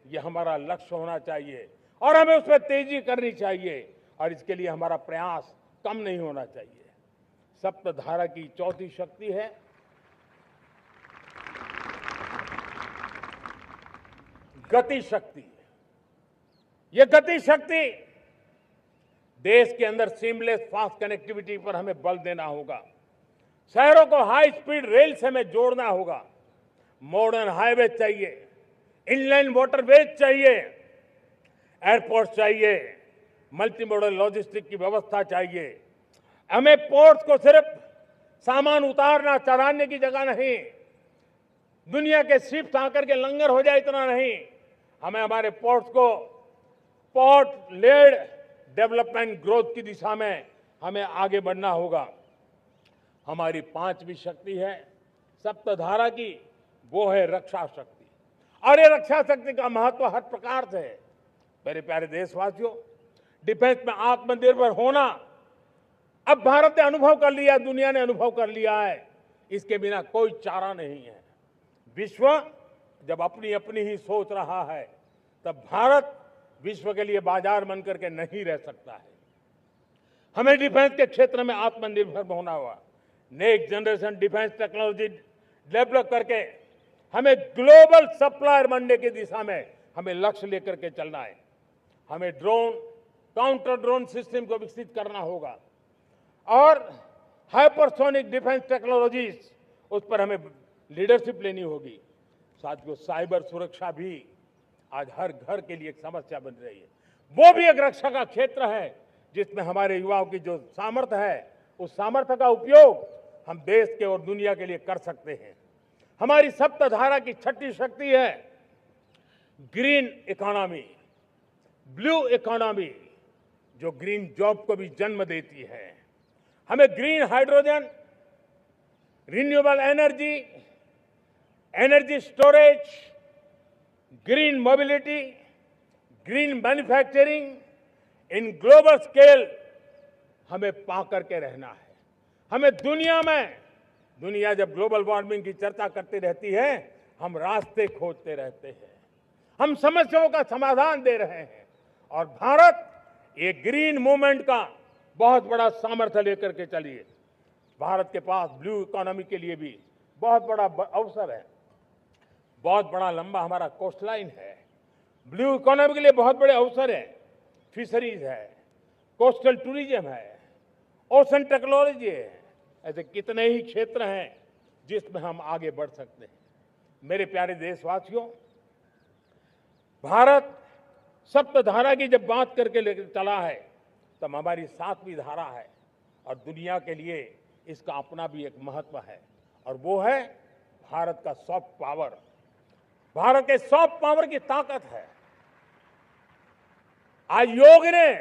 ये हमारा लक्ष्य होना चाहिए और हमें उस पर तेजी करनी चाहिए और इसके लिए हमारा प्रयास कम नहीं होना चाहिए। सप्तधारा की चौथी शक्ति है गति शक्ति। ये गति शक्ति देश के अंदर सीमलेस फास्ट कनेक्टिविटी पर हमें बल देना होगा। शहरों को हाई स्पीड रेल से हमें जोड़ना होगा। मॉडर्न हाईवे चाहिए, इनलैंड वाटरवेज चाहिए, एयरपोर्ट चाहिए, मल्टी मॉडल लॉजिस्टिक की व्यवस्था चाहिए। हमें पोर्ट्स को सिर्फ सामान उतारना चढ़ाने की जगह नहीं, दुनिया के शिप्स आकर के लंगर हो जाए इतना नहीं, हमें हमारे पोर्ट्स को पोर्ट लेड डेवलपमेंट ग्रोथ की दिशा में हमें आगे बढ़ना होगा। हमारी पांचवी शक्ति है सप्तधारा की, वो है रक्षा शक्ति। और ये रक्षा शक्ति का महत्व हर प्रकार से है। मेरे प्यारे देशवासियों, डिफेंस में आत्मनिर्भर होना अब भारत ने अनुभव कर लिया, दुनिया ने अनुभव कर लिया है, इसके बिना कोई चारा नहीं है। विश्व जब अपनी अपनी ही सोच रहा है, तब भारत विश्व के लिए बाजार बन करके नहीं रह सकता है। हमें डिफेंस के क्षेत्र में आत्मनिर्भर होना होगा। Next generation defence technology develop करके हमें ग्लोबल सप्लायर बनने की दिशा में हमें लक्ष्य लेकर के चलना है। हमें ड्रोन, काउंटर ड्रोन सिस्टम को विकसित करना होगा और हाइपरसोनिक डिफेंस टेक्नोलॉजीज, उस पर हमें लीडरशिप लेनी होगी। साथियों, साइबर सुरक्षा भी आज हर घर के लिए एक समस्या बन रही है। वो भी एक रक्षा का क्षेत्र है जिसमें हमारे युवाओं की जो सामर्थ्य है, उस सामर्थ्य का उपयोग हम देश के और दुनिया के लिए कर सकते हैं। हमारी सप्तधारा की छठी शक्ति है ग्रीन इकोनॉमी, ब्लू इकोनॉमी, जो ग्रीन जॉब को भी जन्म देती है। हमें green hydrogen, renewable energy, energy storage, green mobility, green manufacturing in global scale हमें पा करके रहना है। हमें दुनिया जब ग्लोबल वार्मिंग की चर्चा करती रहती है, हम रास्ते खोजते रहते हैं, हम समस्याओं का समाधान दे रहे हैं और भारत ये ग्रीन मूवमेंट का बहुत बड़ा सामर्थ्य लेकर के चलिए। भारत के पास ब्लू इकोनॉमी के लिए भी बहुत बड़ा अवसर है। बहुत बड़ा लंबा हमारा कोस्ट लाइन है। ब्लू इकोनॉमी के लिए बहुत बड़े अवसर है। फिशरीज है, कोस्टल टूरिज्म है, ओशन टेक्नोलॉजी है। ऐसे कितने ही क्षेत्र हैं जिसमें हम आगे बढ़ सकते हैं। मेरे प्यारे देशवासियों, भारत सप्तधारा की जब बात करके लेकर चला है, तब हमारी सातवीं धारा है और दुनिया के लिए इसका अपना भी एक महत्व है और वो है भारत का सॉफ्ट पावर। भारत के सॉफ्ट पावर की ताकत है। आज योग ने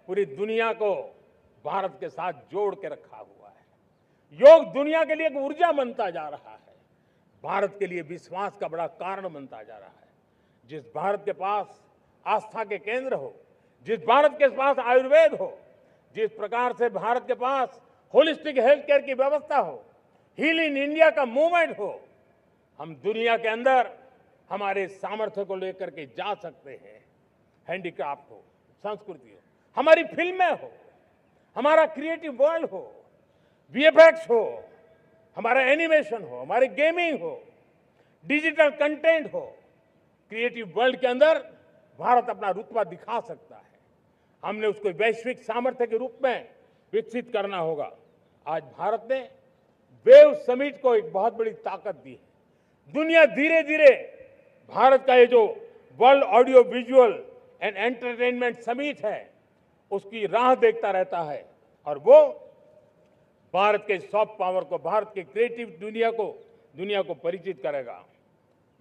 पूरी दुनिया को भारत के साथ जोड़ के रखा हुआ है। योग दुनिया के लिए एक ऊर्जा बनता जा रहा है, भारत के लिए विश्वास का बड़ा कारण बनता जा रहा है। जिस भारत के पास आस्था के केंद्र हो, जिस भारत के पास आयुर्वेद हो, जिस प्रकार से भारत के पास होलिस्टिक हेल्थ केयर की व्यवस्था हो, हील इन इंडिया का मूवमेंट हो, हम दुनिया के अंदर हमारे सामर्थ्य को लेकर के जा सकते हैं। हैंडीक्राफ्ट हो, संस्कृति हो, हमारी फिल्में हो, हमारा क्रिएटिव वर्ल्ड हो, वीएफएक्स हो, हमारा एनिमेशन हो, हमारी गेमिंग हो, डिजिटल कंटेंट हो, क्रिएटिव वर्ल्ड के अंदर भारत अपना रुतबा दिखा सकता है। हमने उसको वैश्विक सामर्थ्य के रूप में विकसित करना होगा। आज भारत ने वेव समिट को एक बहुत बड़ी ताकत दी है। दुनिया धीरे धीरे भारत का ये जो world audio visual and entertainment summit है, उसकी राह देखता रहता है और वो भारत के सॉफ्ट पावर को, भारत के क्रिएटिव दुनिया को परिचित करेगा।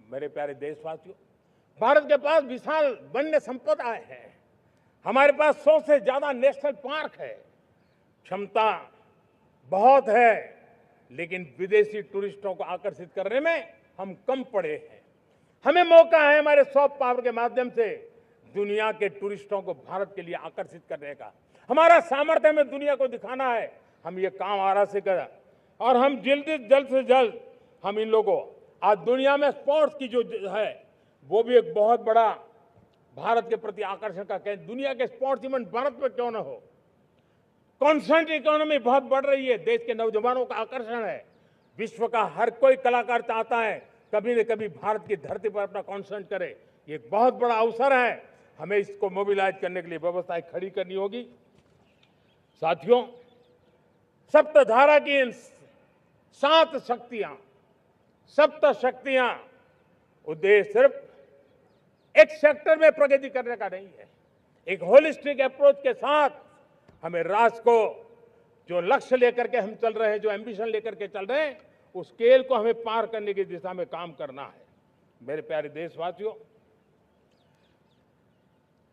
मेरे प्यारे देशवासियों, भारत के पास विशाल वन्य संपदा है। हमारे पास 100 से ज्यादा नेशनल पार्क है, क्षमता बहुत है, लेकिन विदेशी टूरिस्टों को आकर्षित करने में हम कम पड़े हैं। हमें मौका है हमारे सॉफ्ट पावर के माध्यम से दुनिया के टूरिस्टों को भारत के लिए आकर्षित करने का। हमारा सामर्थ्य हमें दुनिया को दिखाना है। हम ये काम आरा से करें और हम जल्द से जल्द हम इन लोगों आज दुनिया में स्पोर्ट्स की जो है वो भी एक बहुत बड़ा भारत के प्रति आकर्षण का केंद्र। दुनिया के स्पोर्ट्स इवेंट भारत में क्यों ना हो। कॉन्स्टेंट इकोनॉमी बहुत बढ़ रही है, देश के नौजवानों का आकर्षण है। विश्व का हर कोई कलाकार चाहता है कभी न कभी भारत की धरती पर अपना कॉन्सर्ट करे। ये एक बहुत बड़ा अवसर है, हमें इसको मोबिलाइज करने के लिए व्यवस्थाएं खड़ी करनी होगी। साथियों, सप्तधारा की इन 7 शक्तियां उद्देश्य सिर्फ एक सेक्टर में प्रगति करने का नहीं है। एक होलिस्टिक अप्रोच के साथ हमें राष्ट्र को जो लक्ष्य लेकर के हम चल रहे हैं, जो एम्बिशन लेकर के चल रहे हैं, उस स्केल को हमें पार करने की दिशा में काम करना है। मेरे प्यारे देशवासियों,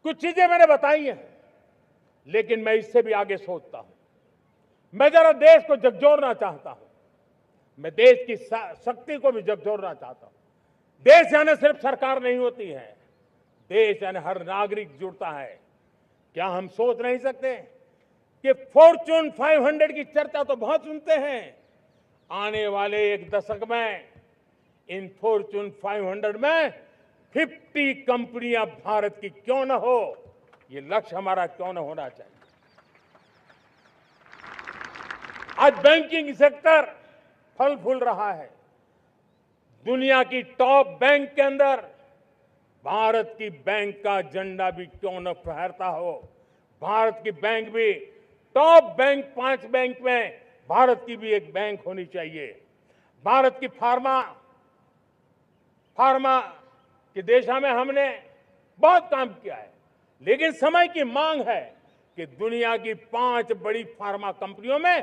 कुछ चीजें मैंने बताई हैं, लेकिन मैं इससे भी आगे सोचता हूं। मैं जरा देश को झकझोरना चाहता हूं। मैं देश की शक्ति को भी झकझोरना चाहता हूं। देश यानी सिर्फ सरकार नहीं होती है, देश यानी हर नागरिक जुड़ता है। क्या हम सोच नहीं सकते कि फॉर्च्यून 500 की चर्चा तो बहुत सुनते हैं, आने वाले एक दशक में इन फॉर्च्यून 500 में 50 कंपनियां भारत की क्यों न हो, ये लक्ष्य हमारा क्यों न होना चाहिए। आज बैंकिंग सेक्टर फल फूल रहा है। दुनिया की टॉप बैंक के अंदर भारत की बैंक का झंडा भी क्यों न फहरता हो। भारत की बैंक भी टॉप बैंक 5 बैंक में भारत की भी एक बैंक होनी चाहिए। भारत की फार्मा की दिशा में हमने बहुत काम किया है, लेकिन समय की मांग है कि दुनिया की 5 बड़ी फार्मा कंपनियों में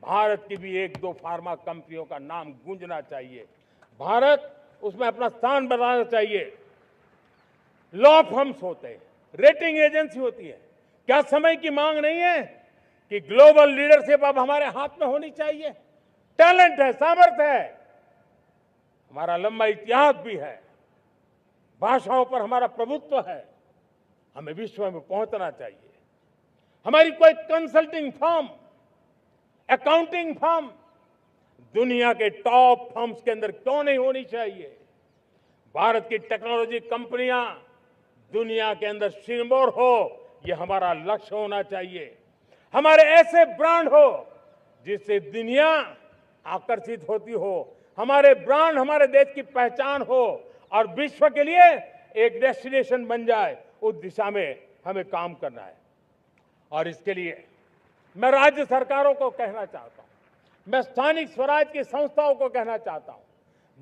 भारत की भी 1-2 फार्मा कंपनियों का नाम गूंजना चाहिए। भारत उसमें अपना स्थान बनाना चाहिए। लॉ फर्म्स होते हैं, रेटिंग एजेंसी होती है। क्या समय की मांग नहीं है कि ग्लोबल लीडरशिप अब हमारे हाथ में होनी चाहिए। टैलेंट है, सामर्थ्य है, हमारा लंबा इतिहास भी है, भाषाओं पर हमारा प्रभुत्व है। हमें विश्व में पहुंचना चाहिए। हमारी कोई कंसल्टिंग फर्म, अकाउंटिंग फर्म दुनिया के टॉप फर्म्स के अंदर क्यों नहीं होनी चाहिए। भारत की टेक्नोलॉजी कंपनियां दुनिया के अंदर सिरमौर हो, यह हमारा लक्ष्य होना चाहिए। हमारे ऐसे ब्रांड हो जिससे दुनिया आकर्षित होती हो। हमारे ब्रांड हमारे देश की पहचान हो और विश्व के लिए एक डेस्टिनेशन बन जाए। उस दिशा में हमें काम करना है और इसके लिए मैं राज्य सरकारों को कहना चाहता हूं, मैं स्थानिक स्वराज की संस्थाओं को कहना चाहता हूं,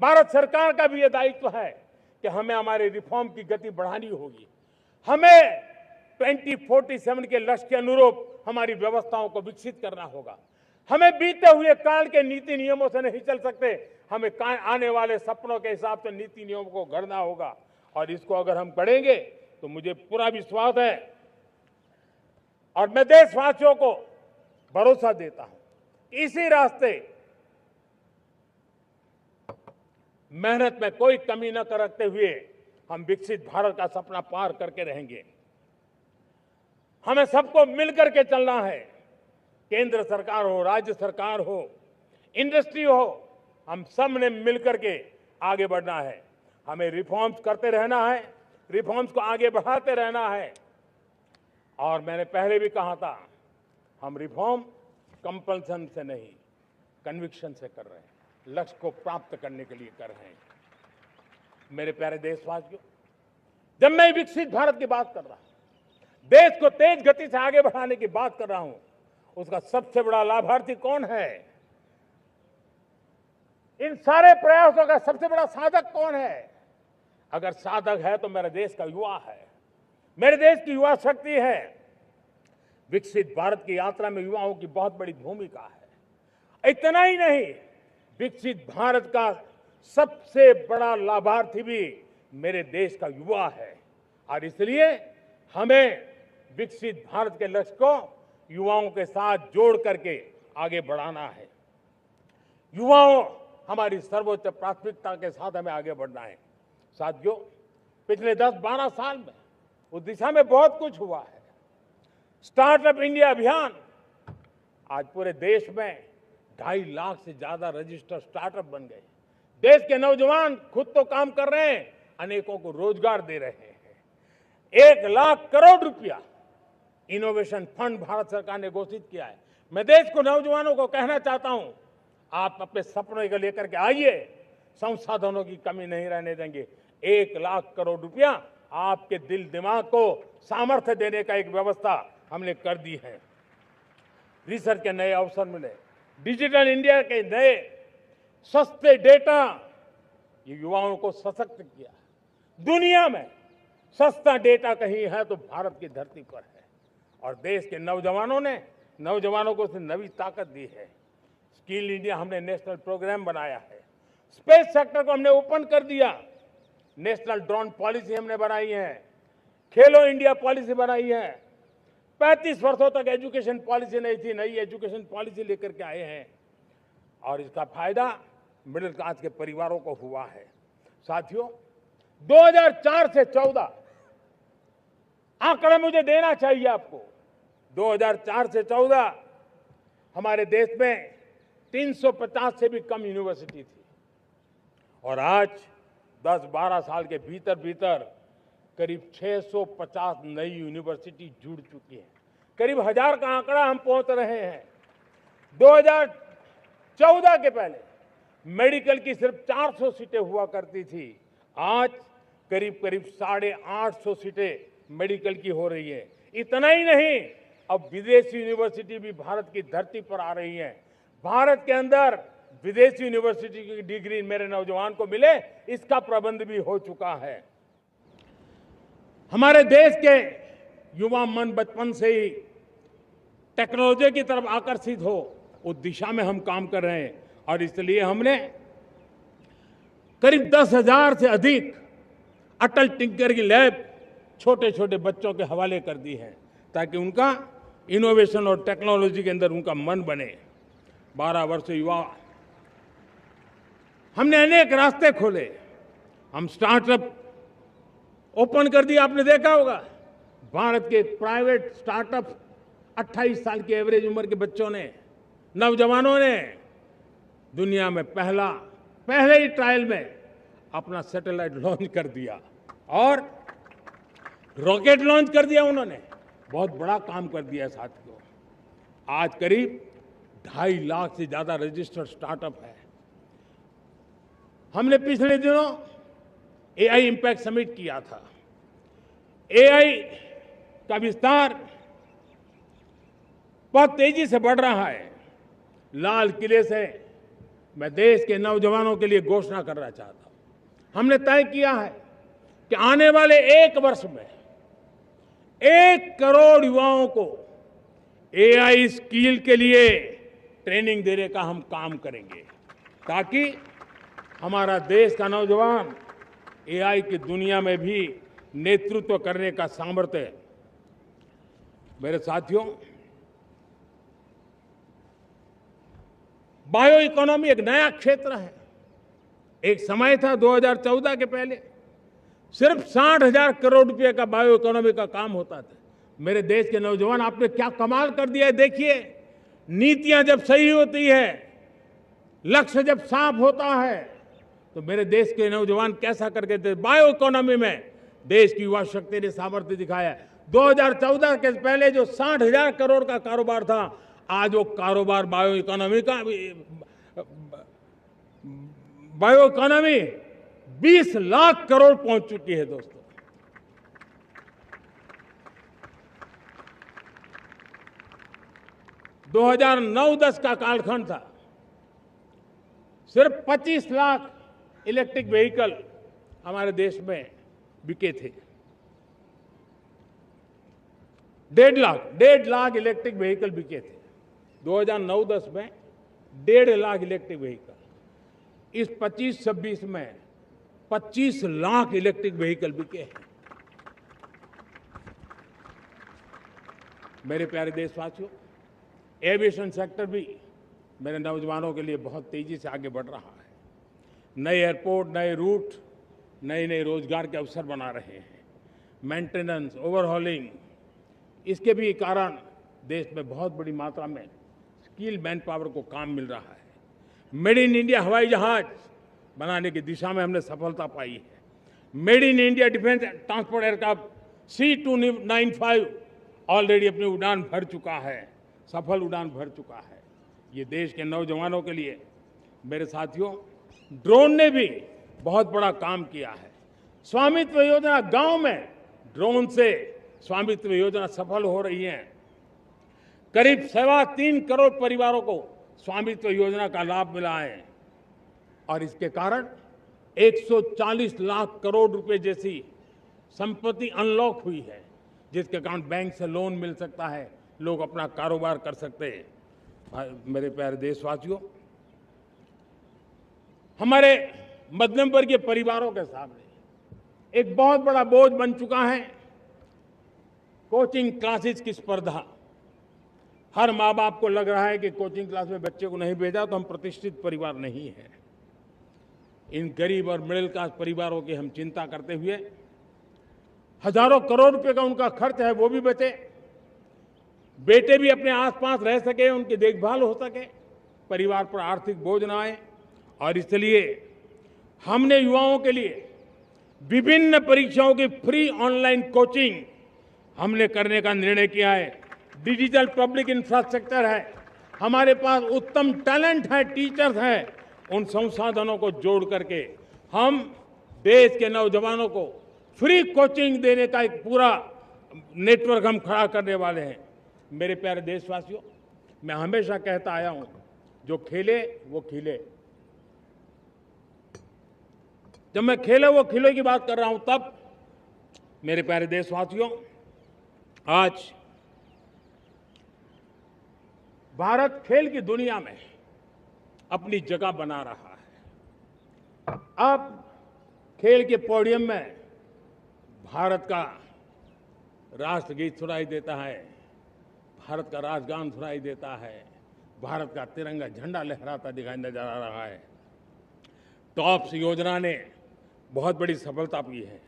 भारत सरकार का भी यह दायित्व है कि हमें हमारे रिफॉर्म की गति बढ़ानी होगी। हमें 2047 के लक्ष्य के अनुरूप हमारी व्यवस्थाओं को विकसित करना होगा। हमें बीते हुए काल के नीति नियमों से नहीं चल सकते, हमें आने वाले सपनों के हिसाब से नीति नियमों को गढ़ना होगा और इसको अगर हम करेंगे तो मुझे पूरा विश्वास है और मैं देशवासियों को भरोसा देता हूं, इसी रास्ते मेहनत में कोई कमी न करते हुए हम विकसित भारत का सपना पार करके रहेंगे। हमें सबको मिलकर के चलना है, केंद्र सरकार हो, राज्य सरकार हो, इंडस्ट्री हो, हम सब ने मिलकर के आगे बढ़ना है। हमें रिफॉर्म्स करते रहना है, रिफॉर्म्स को आगे बढ़ाते रहना है। और मैंने पहले भी कहा था, हम रिफॉर्म कंपल्सन से नहीं, कन्विक्शन से कर रहे हैं, लक्ष्य को प्राप्त करने के लिए कर रहे हैं। मेरे प्यारे देशवासियों, जब मैं विकसित भारत की बात कर रहा हूं, देश को तेज गति से आगे बढ़ाने की बात कर रहा हूं, उसका सबसे बड़ा लाभार्थी कौन है? इन सारे प्रयासों का सबसे बड़ा साधक कौन है? अगर साधक है तो मेरे देश का युवा है, मेरे देश की युवा शक्ति है। विकसित भारत की यात्रा में युवाओं की बहुत बड़ी भूमिका है। इतना ही नहीं, विकसित भारत का सबसे बड़ा लाभार्थी भी मेरे देश का युवा है और इसलिए हमें विकसित भारत के लक्ष्य को युवाओं के साथ जोड़ करके आगे बढ़ाना है। युवाओं हमारी सर्वोच्च प्राथमिकता के साथ हमें आगे बढ़ना है। साथियों, पिछले 10-12 साल में उस दिशा में बहुत कुछ हुआ है। स्टार्टअप इंडिया अभियान, आज पूरे देश में 2.5 लाख से ज्यादा रजिस्टर्ड स्टार्टअप बन गए। देश के नौजवान खुद तो काम कर रहे हैं, अनेकों को रोजगार दे रहे हैं। 1 लाख करोड़ रुपया इनोवेशन फंड भारत सरकार ने घोषित किया है। मैं देश को, नौजवानों को कहना चाहता हूं, आप अपने सपनों को लेकर के आइए, संसाधनों की कमी नहीं रहने देंगे। 1 लाख करोड़ रुपया आपके दिल दिमाग को सामर्थ्य देने का एक व्यवस्था हमने कर दी है। रिसर्च के नए अवसर मिले, डिजिटल इंडिया के नए सस्ते डेटा, ये युवाओं को सशक्त किया। दुनिया में सस्ता डेटा कहीं है तो भारत की धरती पर है, और देश के नौजवानों को उसने नई ताकत दी है। स्किल इंडिया हमने नेशनल प्रोग्राम बनाया है। स्पेस सेक्टर को हमने ओपन कर दिया। नेशनल ड्रोन पॉलिसी हमने बनाई है। खेलो इंडिया पॉलिसी बनाई है। 35 वर्षों तक एजुकेशन पॉलिसी नहीं थी, नई एजुकेशन पॉलिसी लेकर के आए हैं, और इसका फायदा मिडिल क्लास के परिवारों को हुआ है। साथियों, 2004 से 14 आंकड़े मुझे देना चाहिए आपको। 2004 से 14 हमारे देश में 350 से भी कम यूनिवर्सिटी थी, और आज 10-12 साल के भीतर भीतर करीब 650 नई यूनिवर्सिटी जुड़ चुकी है। करीब 1000 का आंकड़ा हम पहुंच रहे हैं। 2014 के पहले मेडिकल की सिर्फ 400 सीटें हुआ करती थी, आज करीब 850 सीटें मेडिकल की हो रही है। इतना ही नहीं, अब विदेशी यूनिवर्सिटी भी भारत की धरती पर आ रही है। भारत के अंदर विदेशी यूनिवर्सिटी की डिग्री मेरे नौजवान को मिले, इसका प्रबंध भी हो चुका है। हमारे देश के युवा मन बचपन से ही टेक्नोलॉजी की तरफ आकर्षित हो, उस दिशा में हम काम कर रहे हैं, और इसलिए हमने करीब 10,000 से अधिक अटल टिंकरिंग लैब छोटे छोटे बच्चों के हवाले कर दी है, ताकि उनका इनोवेशन और टेक्नोलॉजी के अंदर उनका मन बने। 12 वर्ष युवा, हमने अनेक रास्ते खोले। हम स्टार्टअप ओपन कर दिया, आपने देखा होगा। भारत के प्राइवेट स्टार्टअप 28 साल की एवरेज उम्र के बच्चों ने, नौजवानों ने दुनिया में पहले ही ट्रायल में अपना सैटेलाइट लॉन्च कर दिया और रॉकेट लॉन्च कर दिया। उन्होंने बहुत बड़ा काम कर दिया साथियों। आज करीब 2.5 लाख से ज्यादा रजिस्टर्ड स्टार्टअप है। हमने पिछले दिनों एआई इंपैक्ट समिट किया था। एआई का विस्तार बहुत तेजी से बढ़ रहा है। लाल किले से मैं देश के नौजवानों के लिए घोषणा करना चाहता हूं। हमने तय किया है कि आने वाले 1 वर्ष में 1 करोड़ युवाओं को एआई स्किल के लिए ट्रेनिंग देने का हम काम करेंगे, ताकि हमारा देश का नौजवान एआई की दुनिया में भी नेतृत्व करने का सामर्थ्य। मेरे साथियों, बायो इकोनॉमी एक नया क्षेत्र है। एक समय था 2014 के पहले सिर्फ 60,000 करोड़ रुपए का बायो इकोनॉमी का काम होता था। मेरे देश के नौजवान, आपने क्या कमाल कर दिया है। देखिए, नीतियां जब सही होती है, लक्ष्य जब साफ होता है, तो मेरे देश के नौजवान कैसा करके थे। बायो इकोनॉमी में देश की युवा शक्ति ने सामर्थ्य दिखाया है। 2014 के पहले जो 60,000 करोड़ का कारोबार था, आज वो कारोबार बायो इकोनॉमी 20 लाख करोड़ पहुंच चुकी है। दोस्तों, दो 2009-10 का कालखंड था, सिर्फ 25 लाख इलेक्ट्रिक व्हीकल हमारे देश में बिके थे। 1.5 लाख इलेक्ट्रिक व्हीकल बिके थे 2009-10 में। 1.5 लाख इलेक्ट्रिक व्हीकल। इस 25-26 में 25 लाख इलेक्ट्रिक व्हीकल बिके हैं। मेरे प्यारे देशवासियों, एविएशन सेक्टर भी मेरे नौजवानों के लिए बहुत तेजी से आगे बढ़ रहा है। नए एयरपोर्ट, नए रूट, नए नए रोजगार के अवसर बना रहे हैं। मेंटेनेंस, ओवरहॉलिंग, इसके भी कारण देश में बहुत बड़ी मात्रा में स्किल मैन पावर को काम मिल रहा है। मेड इन इंडिया हवाई जहाज बनाने की दिशा में हमने सफलता पाई है। Made in India defence transport aircraft C295 already अपनी उड़ान भर चुका है, सफल उड़ान भर चुका है। ये देश के नौजवानों के लिए, मेरे साथियों, ड्रोन ने भी बहुत बड़ा काम किया है। स्वामित्व योजना, गांव में ड्रोन से स्वामित्व योजना सफल हो रही है। करीब 3.25 करोड़ परिवारों को स्वामित्व योजना का लाभ मिला है और इसके कारण 140 लाख करोड़ रुपए जैसी संपत्ति अनलॉक हुई है, जिसके कारण बैंक से लोन मिल सकता है, लोग अपना कारोबार कर सकते हैं। मेरे प्यारे देशवासियों, हमारे मध्यम वर्गीय परिवारों के सामने एक बहुत बड़ा बोझ बन चुका है कोचिंग क्लासेस की स्पर्धा। हर माँ बाप को लग रहा है कि कोचिंग क्लास में बच्चे को नहीं भेजा तो हम प्रतिष्ठित परिवार नहीं है। इन गरीब और मिडिल क्लास परिवारों की हम चिंता करते हुए हजारों करोड़ रुपए का उनका खर्च है वो भी बचे, बेटे भी अपने आसपास रह सके, उनकी देखभाल हो सके, परिवार पर आर्थिक बोझ न आए। और इसलिए हमने युवाओं के लिए विभिन्न परीक्षाओं की फ्री ऑनलाइन कोचिंग हमने करने का निर्णय किया है। डिजिटल पब्लिक इंफ्रास्ट्रक्चर है, हमारे पास उत्तम टैलेंट है, टीचर्स हैं, उन संसाधनों को जोड़ करके हम देश के नौजवानों को फ्री कोचिंग देने का एक पूरा नेटवर्क हम खड़ा करने वाले हैं। मेरे प्यारे देशवासियों, मैं हमेशा कहता आया हूं, जो खेले वो खिले। जब मैं खेले वो खिले की बात कर रहा हूं, तब मेरे प्यारे देशवासियों, आज भारत खेल की दुनिया में अपनी जगह बना रहा है। अब खेल के पोडियम में भारत का राष्ट्रगीत सुनाई देता है, भारत का राष्ट्रगान सुनाई देता है, भारत का तिरंगा झंडा लहराता दिखाई नजर आ रहा है। टॉप्स योजना ने बहुत बड़ी सफलता पाई है।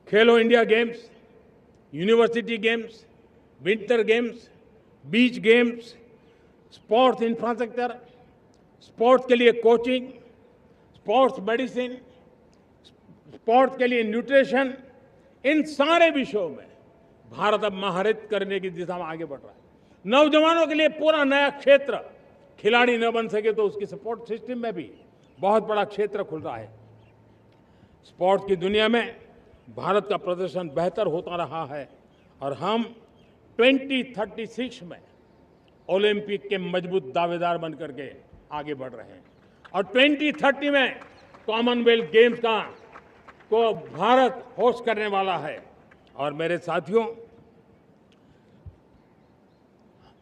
खेलो India games, university games, winter games, beach games, sports infrastructure, sports के लिए कोचिंग, स्पोर्ट्स मेडिसिन, स्पोर्ट्स के लिए न्यूट्रिशन, इन सारे विषयों में भारत अब महारत करने की दिशा में आगे बढ़ रहा है। नौजवानों के लिए पूरा नया क्षेत्र, खिलाड़ी न बन सके तो उसकी सपोर्ट सिस्टम में भी बहुत बड़ा क्षेत्र खुल रहा है। स्पोर्ट्स की दुनिया में भारत का प्रदर्शन बेहतर होता रहा है और हम 2036 में ओलंपिक के मजबूत दावेदार बनकर के आगे बढ़ रहे हैं और 2030 में कॉमनवेल्थ गेम्स को भारत होस्ट करने वाला है। और मेरे साथियों,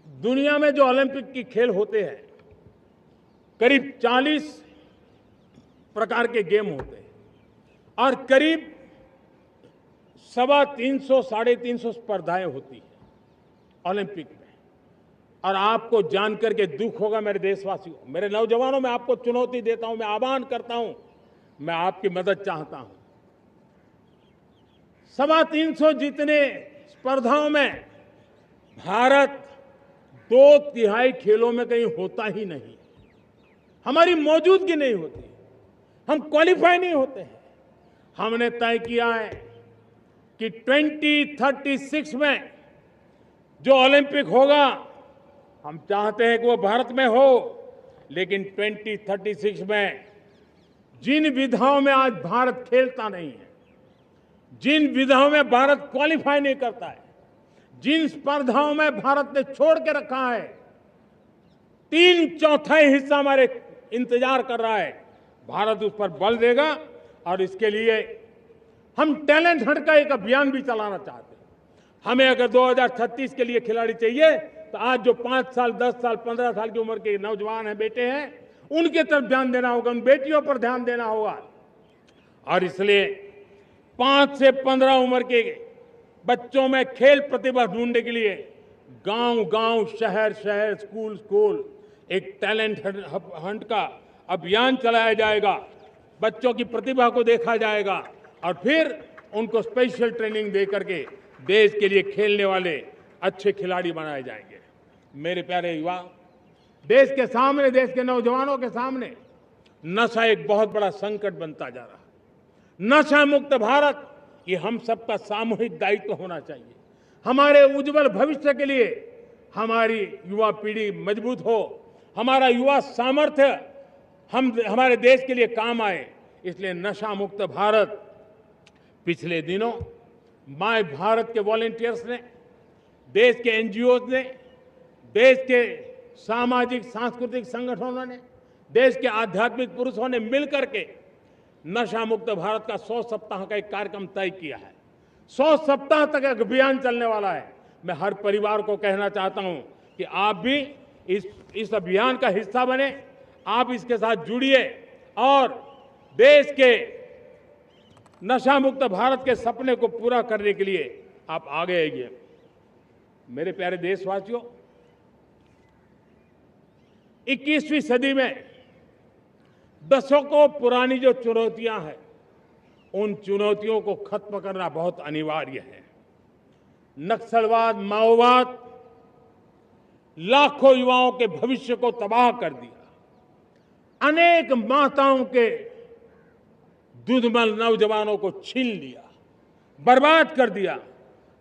दुनिया में जो ओलंपिक की खेल होते हैं, करीब 40 प्रकार के गेम होते हैं और करीब 350-350 स्पर्धाएं होती हैं ओलंपिक में। और आपको जानकर के दुख होगा मेरे देशवासियों, मेरे नौजवानों, मैं आपको चुनौती देता हूं, मैं आह्वान करता हूं, मैं आपकी मदद चाहता हूं। 350 जितने स्पर्धाओं में भारत 2/3 खेलों में कहीं होता ही नहीं, हमारी मौजूदगी नहीं होती, हम क्वालिफाई नहीं होते हैं। हमने तय किया है कि 2036 में जो ओलंपिक होगा, हम चाहते हैं कि वो भारत में हो, लेकिन 2036 में जिन विधाओं में आज भारत खेलता नहीं है, जिन विधाओं में भारत क्वालिफाई नहीं करता है, जिन स्पर्धाओं में भारत ने छोड़ के रखा है, 3/4 हिस्सा हमारे इंतजार कर रहा है, भारत उस पर बल देगा। और इसके लिए हम टैलेंट हंट का एक अभियान भी चलाना चाहते हैं। हमें अगर 2036 के लिए खिलाड़ी चाहिए तो आज जो 5 साल, 10 साल, 15 साल की उम्र के नौजवान हैं, बेटे हैं, उनके तरफ ध्यान देना होगा, उन बेटियों पर ध्यान देना होगा। और इसलिए 5 से 15 उम्र के बच्चों में खेल प्रतिभा ढूंढने के लिए गांव-गांव, शहर-शहर, स्कूल-स्कूल एक टैलेंट हंट का अभियान चलाया जाएगा। बच्चों की प्रतिभा को देखा जाएगा और फिर उनको स्पेशल ट्रेनिंग दे करके देश के लिए खेलने वाले अच्छे खिलाड़ी बनाए जाएंगे। मेरे प्यारे युवा, देश के सामने, देश के नौजवानों के सामने नशा एक बहुत बड़ा संकट बनता जा रहा है। नशा मुक्त भारत, ये हम सबका सामूहिक दायित्व होना चाहिए। हमारे उज्जवल भविष्य के लिए हमारी युवा पीढ़ी मजबूत हो, हमारा युवा सामर्थ्य हमारे देश के लिए काम आए, इसलिए नशा मुक्त भारत। पिछले दिनों माय भारत के वॉलंटियर्स ने, देश के एनजीओ ने, देश के सामाजिक सांस्कृतिक संगठनों ने, देश के आध्यात्मिक पुरुषों ने मिलकर के नशा मुक्त भारत का 100 सप्ताह का एक कार्यक्रम तय किया है। 100 सप्ताह तक एक अभियान चलने वाला है। मैं हर परिवार को कहना चाहता हूं कि आप भी इस अभियान का हिस्सा बने, आप इसके साथ जुड़िए और देश के नशा मुक्त भारत के सपने को पूरा करने के लिए आप आगे आइए। मेरे प्यारे देशवासियों, 21वीं सदी में दशकों पुरानी जो चुनौतियां हैं, उन चुनौतियों को खत्म करना बहुत अनिवार्य है। नक्सलवाद, माओवाद लाखों युवाओं के भविष्य को तबाह कर दिया, अनेक माताओं के दुधमल नौजवानों को छीन लिया, बर्बाद कर दिया,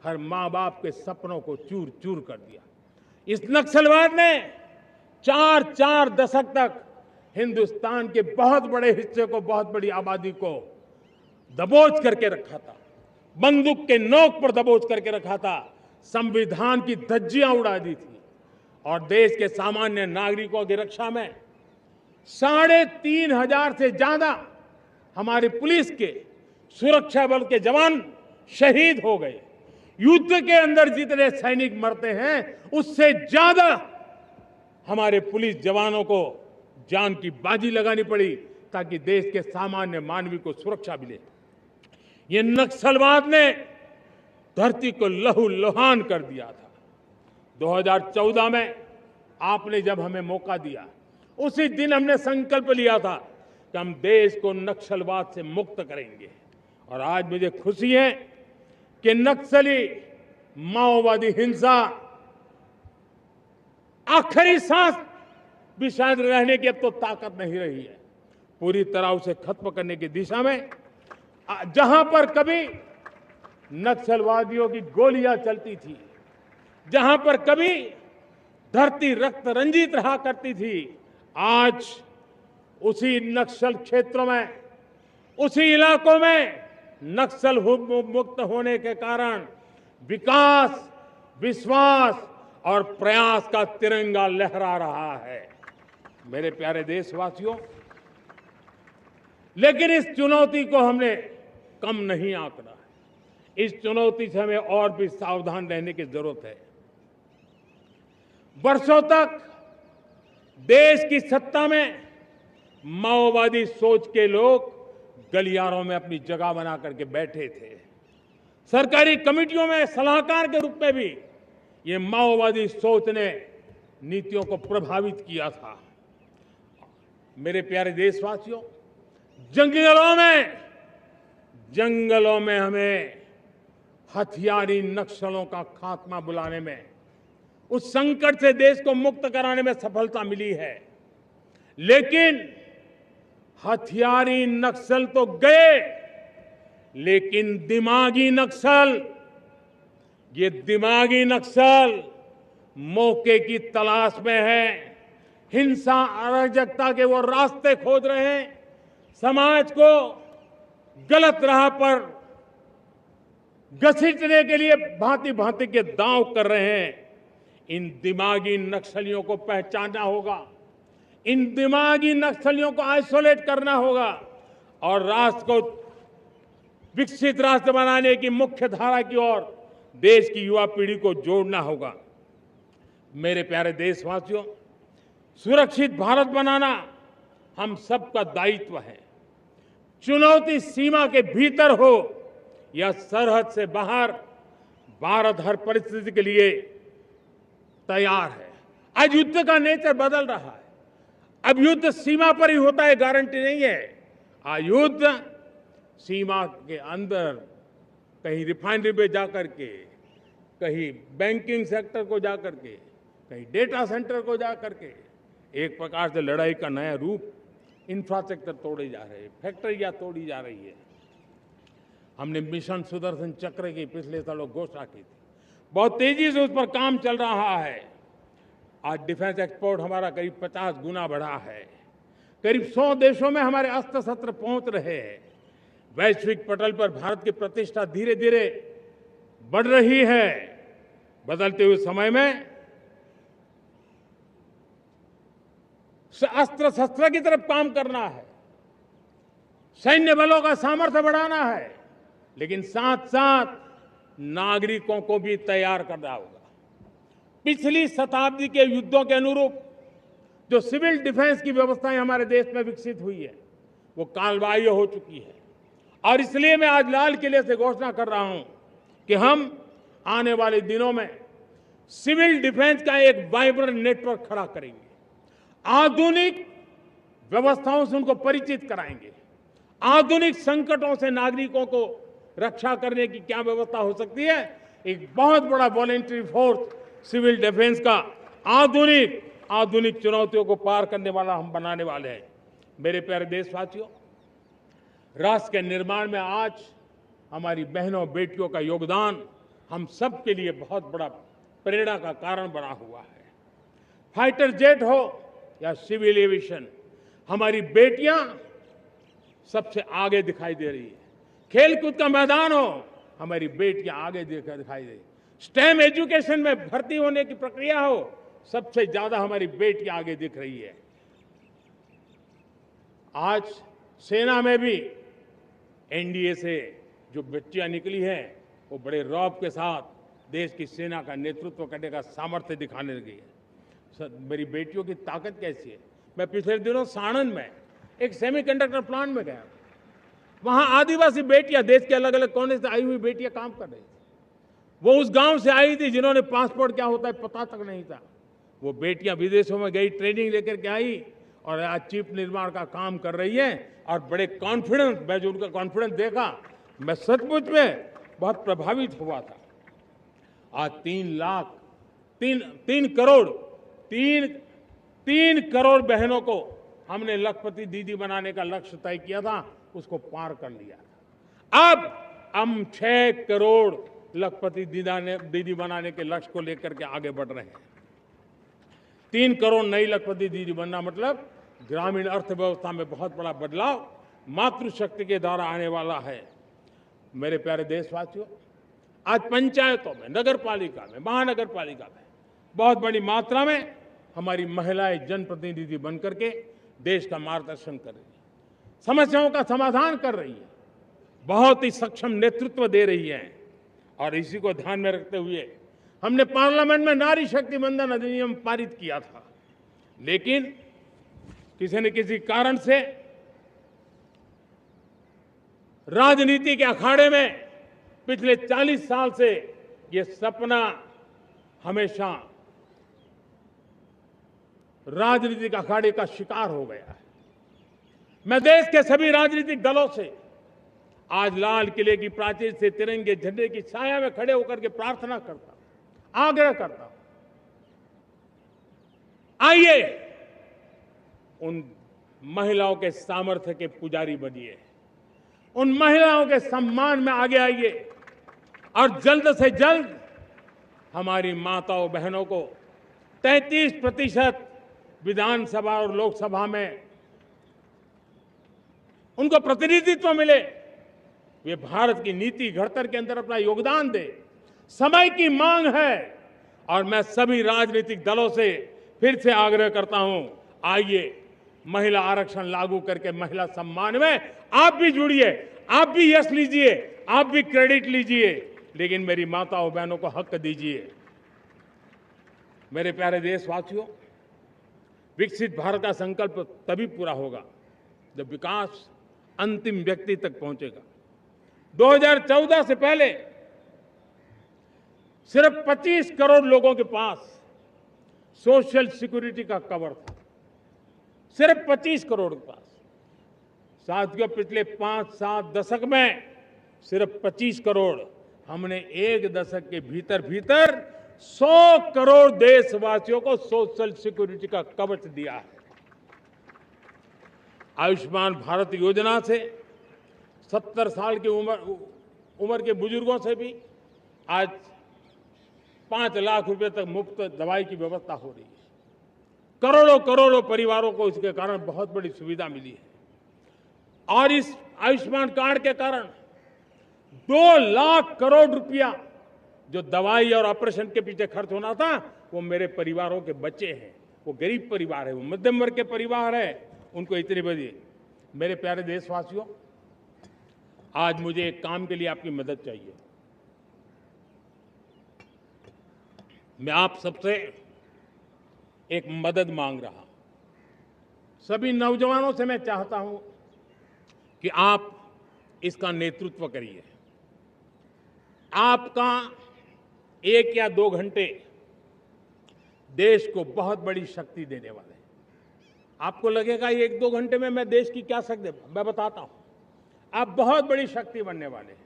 हर मां बाप के सपनों को चूर चूर कर दिया। इस नक्सलवाद ने 4 दशक तक हिंदुस्तान के बहुत बड़े हिस्से को, बहुत बड़ी आबादी को दबोच करके रखा था, बंदूक के नोक पर दबोच करके रखा था, संविधान की धज्जियां उड़ा दी थी और देश के सामान्य नागरिकों की रक्षा में 3,500 से ज्यादा हमारी पुलिस के, सुरक्षा बल के जवान शहीद हो गए। युद्ध के अंदर जितने सैनिक मरते हैं, उससे ज्यादा हमारे पुलिस जवानों को जान की बाजी लगानी पड़ी ताकि देश के सामान्य मानवी को सुरक्षा मिले। ये नक्सलवाद ने धरती को लहूलुहान कर दिया था। 2014 में आपने जब हमें मौका दिया, उसी दिन हमने संकल्प लिया था कि हम देश को नक्सलवाद से मुक्त करेंगे और आज मुझे खुशी है कि नक्सली माओवादी हिंसा आखिरी सांस भी शायद रहने की अब तो ताकत नहीं रही है। पूरी तरह उसे खत्म करने की दिशा में जहां पर कभी नक्सलवादियों की गोलियां चलती थी, जहां पर कभी धरती रक्त रंजित रहा करती थी, आज उसी नक्सल क्षेत्रों में, उसी इलाकों में नक्सल मुक्त होने के कारण विकास, विश्वास और प्रयास का तिरंगा लहरा रहा है। मेरे प्यारे देशवासियों, लेकिन इस चुनौती को हमने कम नहीं आंकना है। इस चुनौती से हमें और भी सावधान रहने की जरूरत है। वर्षों तक देश की सत्ता में माओवादी सोच के लोग गलियारों में अपनी जगह बना करके बैठे थे। सरकारी कमेटियों में सलाहकार के रूप में भी ये माओवादी सोच ने नीतियों को प्रभावित किया था। मेरे प्यारे देशवासियों, जंगलों में हमें हथियारी नक्सलों का खात्मा बुलाने में, उस संकट से देश को मुक्त कराने में सफलता मिली है। लेकिन हथियारी नक्सल तो गए, लेकिन दिमागी नक्सल, ये दिमागी नक्सल मौके की तलाश में है। हिंसा, अराजकता के वो रास्ते खोज रहे हैं, समाज को गलत राह पर घसीटने के लिए भांति भांति के दांव कर रहे हैं। इन दिमागी नक्सलियों को पहचानना होगा, इन दिमागी नक्सलियों को आइसोलेट करना होगा और राष्ट्र को विकसित राष्ट्र बनाने की मुख्य धारा की ओर देश की युवा पीढ़ी को जोड़ना होगा। मेरे प्यारे देशवासियों, सुरक्षित भारत बनाना हम सबका दायित्व है। चुनौती सीमा के भीतर हो या सरहद से बाहर, भारत हर परिस्थिति के लिए तैयार है। आज युद्ध का नेचर बदल रहा है। अब युद्ध सीमा पर ही होता है, गारंटी नहीं है। आज युद्ध सीमा के अंदर कहीं रिफाइनरी पे जाकर के, कहीं बैंकिंग सेक्टर को जाकर के, कहीं डेटा सेंटर को जाकर के, एक प्रकार से लड़ाई का नया रूप, इंफ्रास्ट्रक्चर तोड़े जा रहे हैं, फैक्ट्रियां तोड़ी जा रही है। हमने मिशन सुदर्शन चक्र की पिछले सालों घोषणा की थी, बहुत तेजी से उस पर काम चल रहा है। आज डिफेंस एक्सपोर्ट हमारा करीब 50 गुना बढ़ा है। करीब 100 देशों में हमारे अस्त्र शस्त्र पहुंच रहे हैं। वैश्विक पटल पर भारत की प्रतिष्ठा धीरे धीरे बढ़ रही है। बदलते हुए समय में अस्त्र शस्त्र की तरफ काम करना है, सैन्य बलों का सामर्थ्य बढ़ाना है, लेकिन साथ साथ नागरिकों को भी तैयार करना होगा। पिछली शताब्दी के युद्धों के अनुरूप जो सिविल डिफेंस की व्यवस्थाएं हमारे देश में विकसित हुई है, वो कालबाह्य हो चुकी है। और इसलिए मैं आज लाल किले से घोषणा कर रहा हूं कि हम आने वाले दिनों में सिविल डिफेंस का एक वाइब्रेंट नेटवर्क खड़ा करेंगे। आधुनिक व्यवस्थाओं से उनको परिचित कराएंगे। आधुनिक संकटों से नागरिकों को रक्षा करने की क्या व्यवस्था हो सकती है, एक बहुत बड़ा वॉलेंटरी फोर्स सिविल डिफेंस का आधुनिक चुनौतियों को पार करने वाला हम बनाने वाले हैं। मेरे प्यारे देशवासियों, राष्ट्र के निर्माण में आज हमारी बहनों बेटियों का योगदान हम सब के लिए बहुत बड़ा प्रेरणा का कारण बना हुआ है। फाइटर जेट हो या सिविल एविएशन, हमारी बेटियां सबसे आगे दिखाई दे रही है। खेलकूद का मैदान हो, हमारी बेटियां आगे दिखाई दे रही है। स्टेम एजुकेशन में भर्ती होने की प्रक्रिया हो, सबसे ज्यादा हमारी बेटियां आगे दिख रही है। आज सेना में भी एनडीए से जो बच्चियां निकली हैं, वो बड़े रौब के साथ देश की सेना का नेतृत्व करने का सामर्थ्य दिखाने लगी है। मेरी बेटियों की ताकत कैसी है। मैं पिछले दिनों साणंद में एक सेमीकंडक्टर प्लांट में गया। वहां आदिवासी बेटियां, देश के अलग अलग कोने से आई हुई बेटियां काम कर रही थी। वो उस गांव से आई थी जिन्होंने पासपोर्ट क्या होता है पता तक नहीं था। वो बेटियां विदेशों में गई, ट्रेनिंग लेकर के आई और आज चिप निर्माण का काम कर रही है। और बड़े कॉन्फिडेंस, मैं जो उनका कॉन्फिडेंस देखा, मैं सचमुच में बहुत प्रभावित हुआ था। आज 3 करोड़ बहनों को हमने लखपति दीदी बनाने का लक्ष्य तय किया था, उसको पार कर लिया। अब हम 6 करोड़ लखपति दीदी बनाने के लक्ष्य को लेकर के आगे बढ़ रहे हैं। 3 करोड़ नई लखपति दीदी बनना मतलब ग्रामीण अर्थव्यवस्था में बहुत बड़ा बदलाव मातृशक्ति के द्वारा आने वाला है। मेरे प्यारे देशवासियों, आज पंचायतों में, नगर पालिका में, महानगर पालिका में बहुत बड़ी मात्रा में हमारी महिलाएं जनप्रतिनिधि बनकर के देश का मार्गदर्शन कर रही है, समस्याओं का समाधान कर रही है, बहुत ही सक्षम नेतृत्व दे रही है। और इसी को ध्यान में रखते हुए हमने पार्लियामेंट में नारी शक्ति वंदन अधिनियम पारित किया था। लेकिन किसी न किसी कारण से राजनीति के अखाड़े में पिछले 40 साल से ये सपना हमेशा राजनीतिक अखाड़े का शिकार हो गया है। मैं देश के सभी राजनीतिक दलों से आज लाल किले की प्राचीर से तिरंगे झंडे की छाया में खड़े होकर के प्रार्थना करता हूं, आग्रह करता हूं, आइए उन महिलाओं के सामर्थ्य के पुजारी बनिए, उन महिलाओं के सम्मान में आगे आइए और जल्द से जल्द हमारी माताओं बहनों को 33% विधानसभा और लोकसभा में उनको प्रतिनिधित्व मिले। वे भारत की नीति घड़तर के अंदर अपना योगदान दे। समय की मांग है और मैं सभी राजनीतिक दलों से फिर से आग्रह करता हूं, आइए महिला आरक्षण लागू करके महिला सम्मान में आप भी जुड़िए, आप भी यश लीजिए, आप भी क्रेडिट लीजिए, लेकिन मेरी माताओं बहनों को हक दीजिए। मेरे प्यारे देशवासियों, विकसित भारत का संकल्प तभी पूरा होगा जब विकास अंतिम व्यक्ति तक पहुंचेगा। 2014 से पहले सिर्फ 25 करोड़ लोगों के पास सोशल सिक्योरिटी का कवर था, सिर्फ 25 करोड़ के पास। साथियों, पिछले 5-7 दशक में सिर्फ 25 करोड़, हमने एक दशक के भीतर भीतर 100 करोड़ देशवासियों को सोशल सिक्योरिटी का कवच दिया है। आयुष्मान भारत योजना से 70 साल की उम्र के बुजुर्गों से भी आज 5 लाख रुपए तक मुफ्त दवाई की व्यवस्था हो रही है। करोड़ों करोड़ों परिवारों को इसके कारण बहुत बड़ी सुविधा मिली है। और इस आयुष्मान कार्ड के कारण 2 लाख करोड़ रुपया जो दवाई और ऑपरेशन के पीछे खर्च होना था, वो मेरे परिवारों के बच्चे हैं। वो गरीब परिवार है, वो मध्यम वर्ग के परिवार है, उनको इतनी बड़ी। मेरे प्यारे देशवासियों, आज मुझे एक काम के लिए आपकी मदद चाहिए। मैं आप सबसे एक मदद मांग रहा हूं। सभी नौजवानों से मैं चाहता हूं कि आप इसका नेतृत्व करिए। आपका 1 या 2 घंटे देश को बहुत बड़ी शक्ति देने वाले हैं। आपको लगेगा 1-2 घंटे में मैं देश की क्या शक्ति, मैं बताता हूं, आप बहुत बड़ी शक्ति बनने वाले हैं।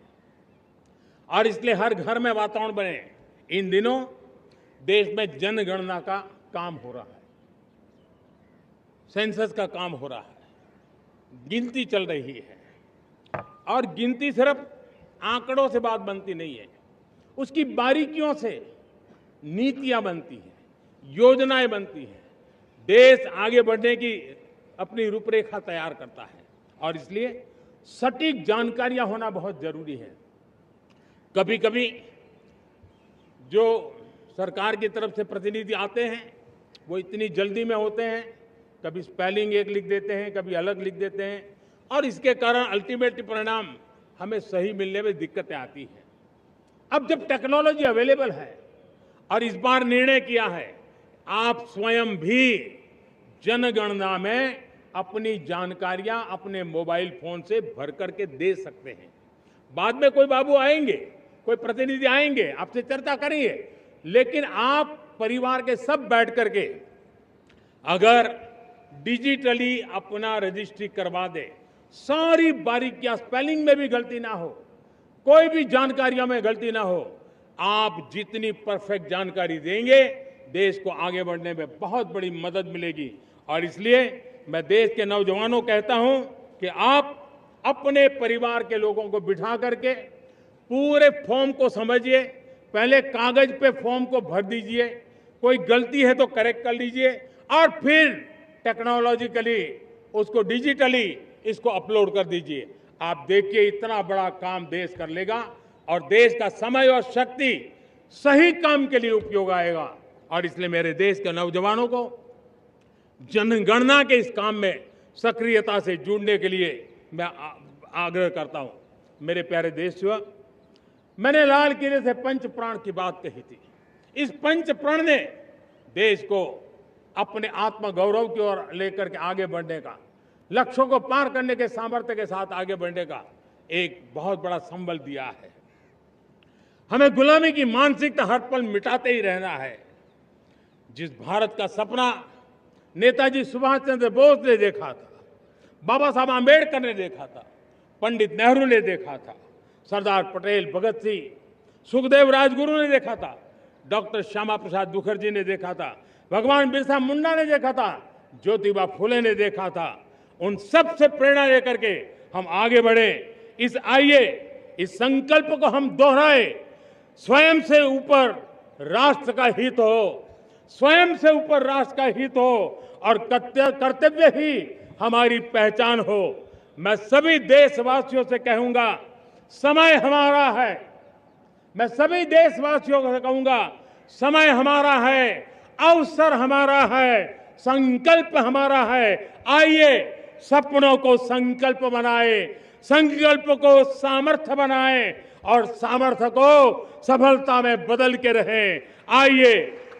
और इसलिए हर घर में वातावरण बने। इन दिनों देश में जनगणना का काम हो रहा है, सेंसस का काम हो रहा है, गिनती चल रही है। और गिनती सिर्फ आंकड़ों से बात बनती नहीं है, उसकी बारीकियों से नीतियां बनती हैं, योजनाएं बनती हैं। देश आगे बढ़ने की अपनी रूपरेखा तैयार करता है और इसलिए सटीक जानकारियां होना बहुत जरूरी है। कभी कभी जो सरकार की तरफ से प्रतिनिधि आते हैं वो इतनी जल्दी में होते हैं, कभी स्पेलिंग एक लिख देते हैं, कभी अलग लिख देते हैं, और इसके कारण अल्टीमेट परिणाम हमें सही मिलने में दिक्कतें आती हैं। अब जब टेक्नोलॉजी अवेलेबल है और इस बार निर्णय किया है, आप स्वयं भी जनगणना में अपनी जानकारियां अपने मोबाइल फोन से भर करके दे सकते हैं। बाद में कोई बाबू आएंगे, कोई प्रतिनिधि आएंगे, आपसे चर्चा करेंगे, लेकिन आप परिवार के सब बैठ करके अगर डिजिटली अपना रजिस्ट्री करवा दे, सारी बारीकियां, स्पेलिंग में भी गलती ना हो, कोई भी जानकारियों में गलती ना हो, आप जितनी परफेक्ट जानकारी देंगे देश को आगे बढ़ने में बहुत बड़ी मदद मिलेगी। और इसलिए मैं देश के नौजवानों को कहता हूं कि आप अपने परिवार के लोगों को बिठा करके पूरे फॉर्म को समझिए। पहले कागज पे फॉर्म को भर दीजिए, कोई गलती है तो करेक्ट कर लीजिए, और फिर टेक्नोलॉजिकली उसको डिजिटली इसको अपलोड कर दीजिए। आप देखिए इतना बड़ा काम देश कर लेगा और देश का समय और शक्ति सही काम के लिए उपयोग आएगा। और इसलिए मेरे देश के नौजवानों को जनगणना के इस काम में सक्रियता से जुड़ने के लिए मैं आग्रह करता हूं। मेरे प्यारे देशवासियों, मैंने लाल किले से पंच प्राण की बात कही थी। इस पंच प्राण ने देश को अपने आत्मगौरव की ओर लेकर के आगे बढ़ने का, लक्ष्यों को पार करने के सामर्थ्य के साथ आगे बढ़ने का एक बहुत बड़ा संबल दिया है। हमें गुलामी की मानसिकता हर पल मिटाते ही रहना है। जिस भारत का सपना नेताजी सुभाष चंद्र बोस ने देखा था, बाबा साहब आंबेडकर ने देखा था, पंडित नेहरू ने देखा था, सरदार पटेल, भगत सिंह, सुखदेव राजगुरु ने देखा था, डॉक्टर श्यामा प्रसाद मुखर्जी ने देखा था, भगवान बिरसा मुंडा ने देखा था, ज्योतिबा फुले ने देखा था, उन सब से प्रेरणा लेकर के हम आगे बढ़े। इस संकल्प को हम दोहराए, स्वयं से ऊपर राष्ट्र का हित हो, स्वयं से ऊपर राष्ट्र का हित हो और कर्तव्य ही हमारी पहचान हो। मैं सभी देशवासियों से कहूंगा, समय हमारा है। मैं सभी देशवासियों से कहूंगा, समय हमारा है, अवसर हमारा है, संकल्प हमारा है। आइए सपनों को संकल्प बनाए, संकल्प को सामर्थ्य बनाए और सामर्थ्य को सफलता में बदल के रहें। आइए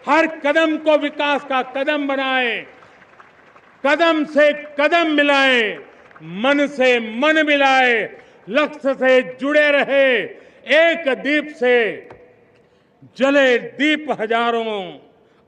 हर कदम को विकास का कदम बनाएं, कदम से कदम मिलाएं, मन से मन मिलाएं, लक्ष्य से जुड़े रहे, एक दीप से जले दीप हजारों,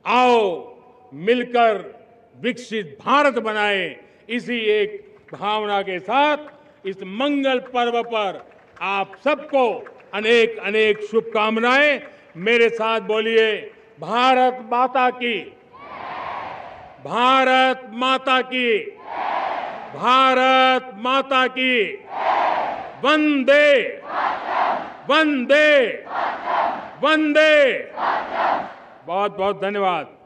आओ मिलकर विकसित भारत बनाए। इसी एक भावना के साथ इस मंगल पर्व पर आप सबको अनेक अनेक शुभकामनाएं। मेरे साथ बोलिए, भारत माता की, भारत माता की, भारत माता की, वंदे वंदे वंदे। बहुत बहुत धन्यवाद।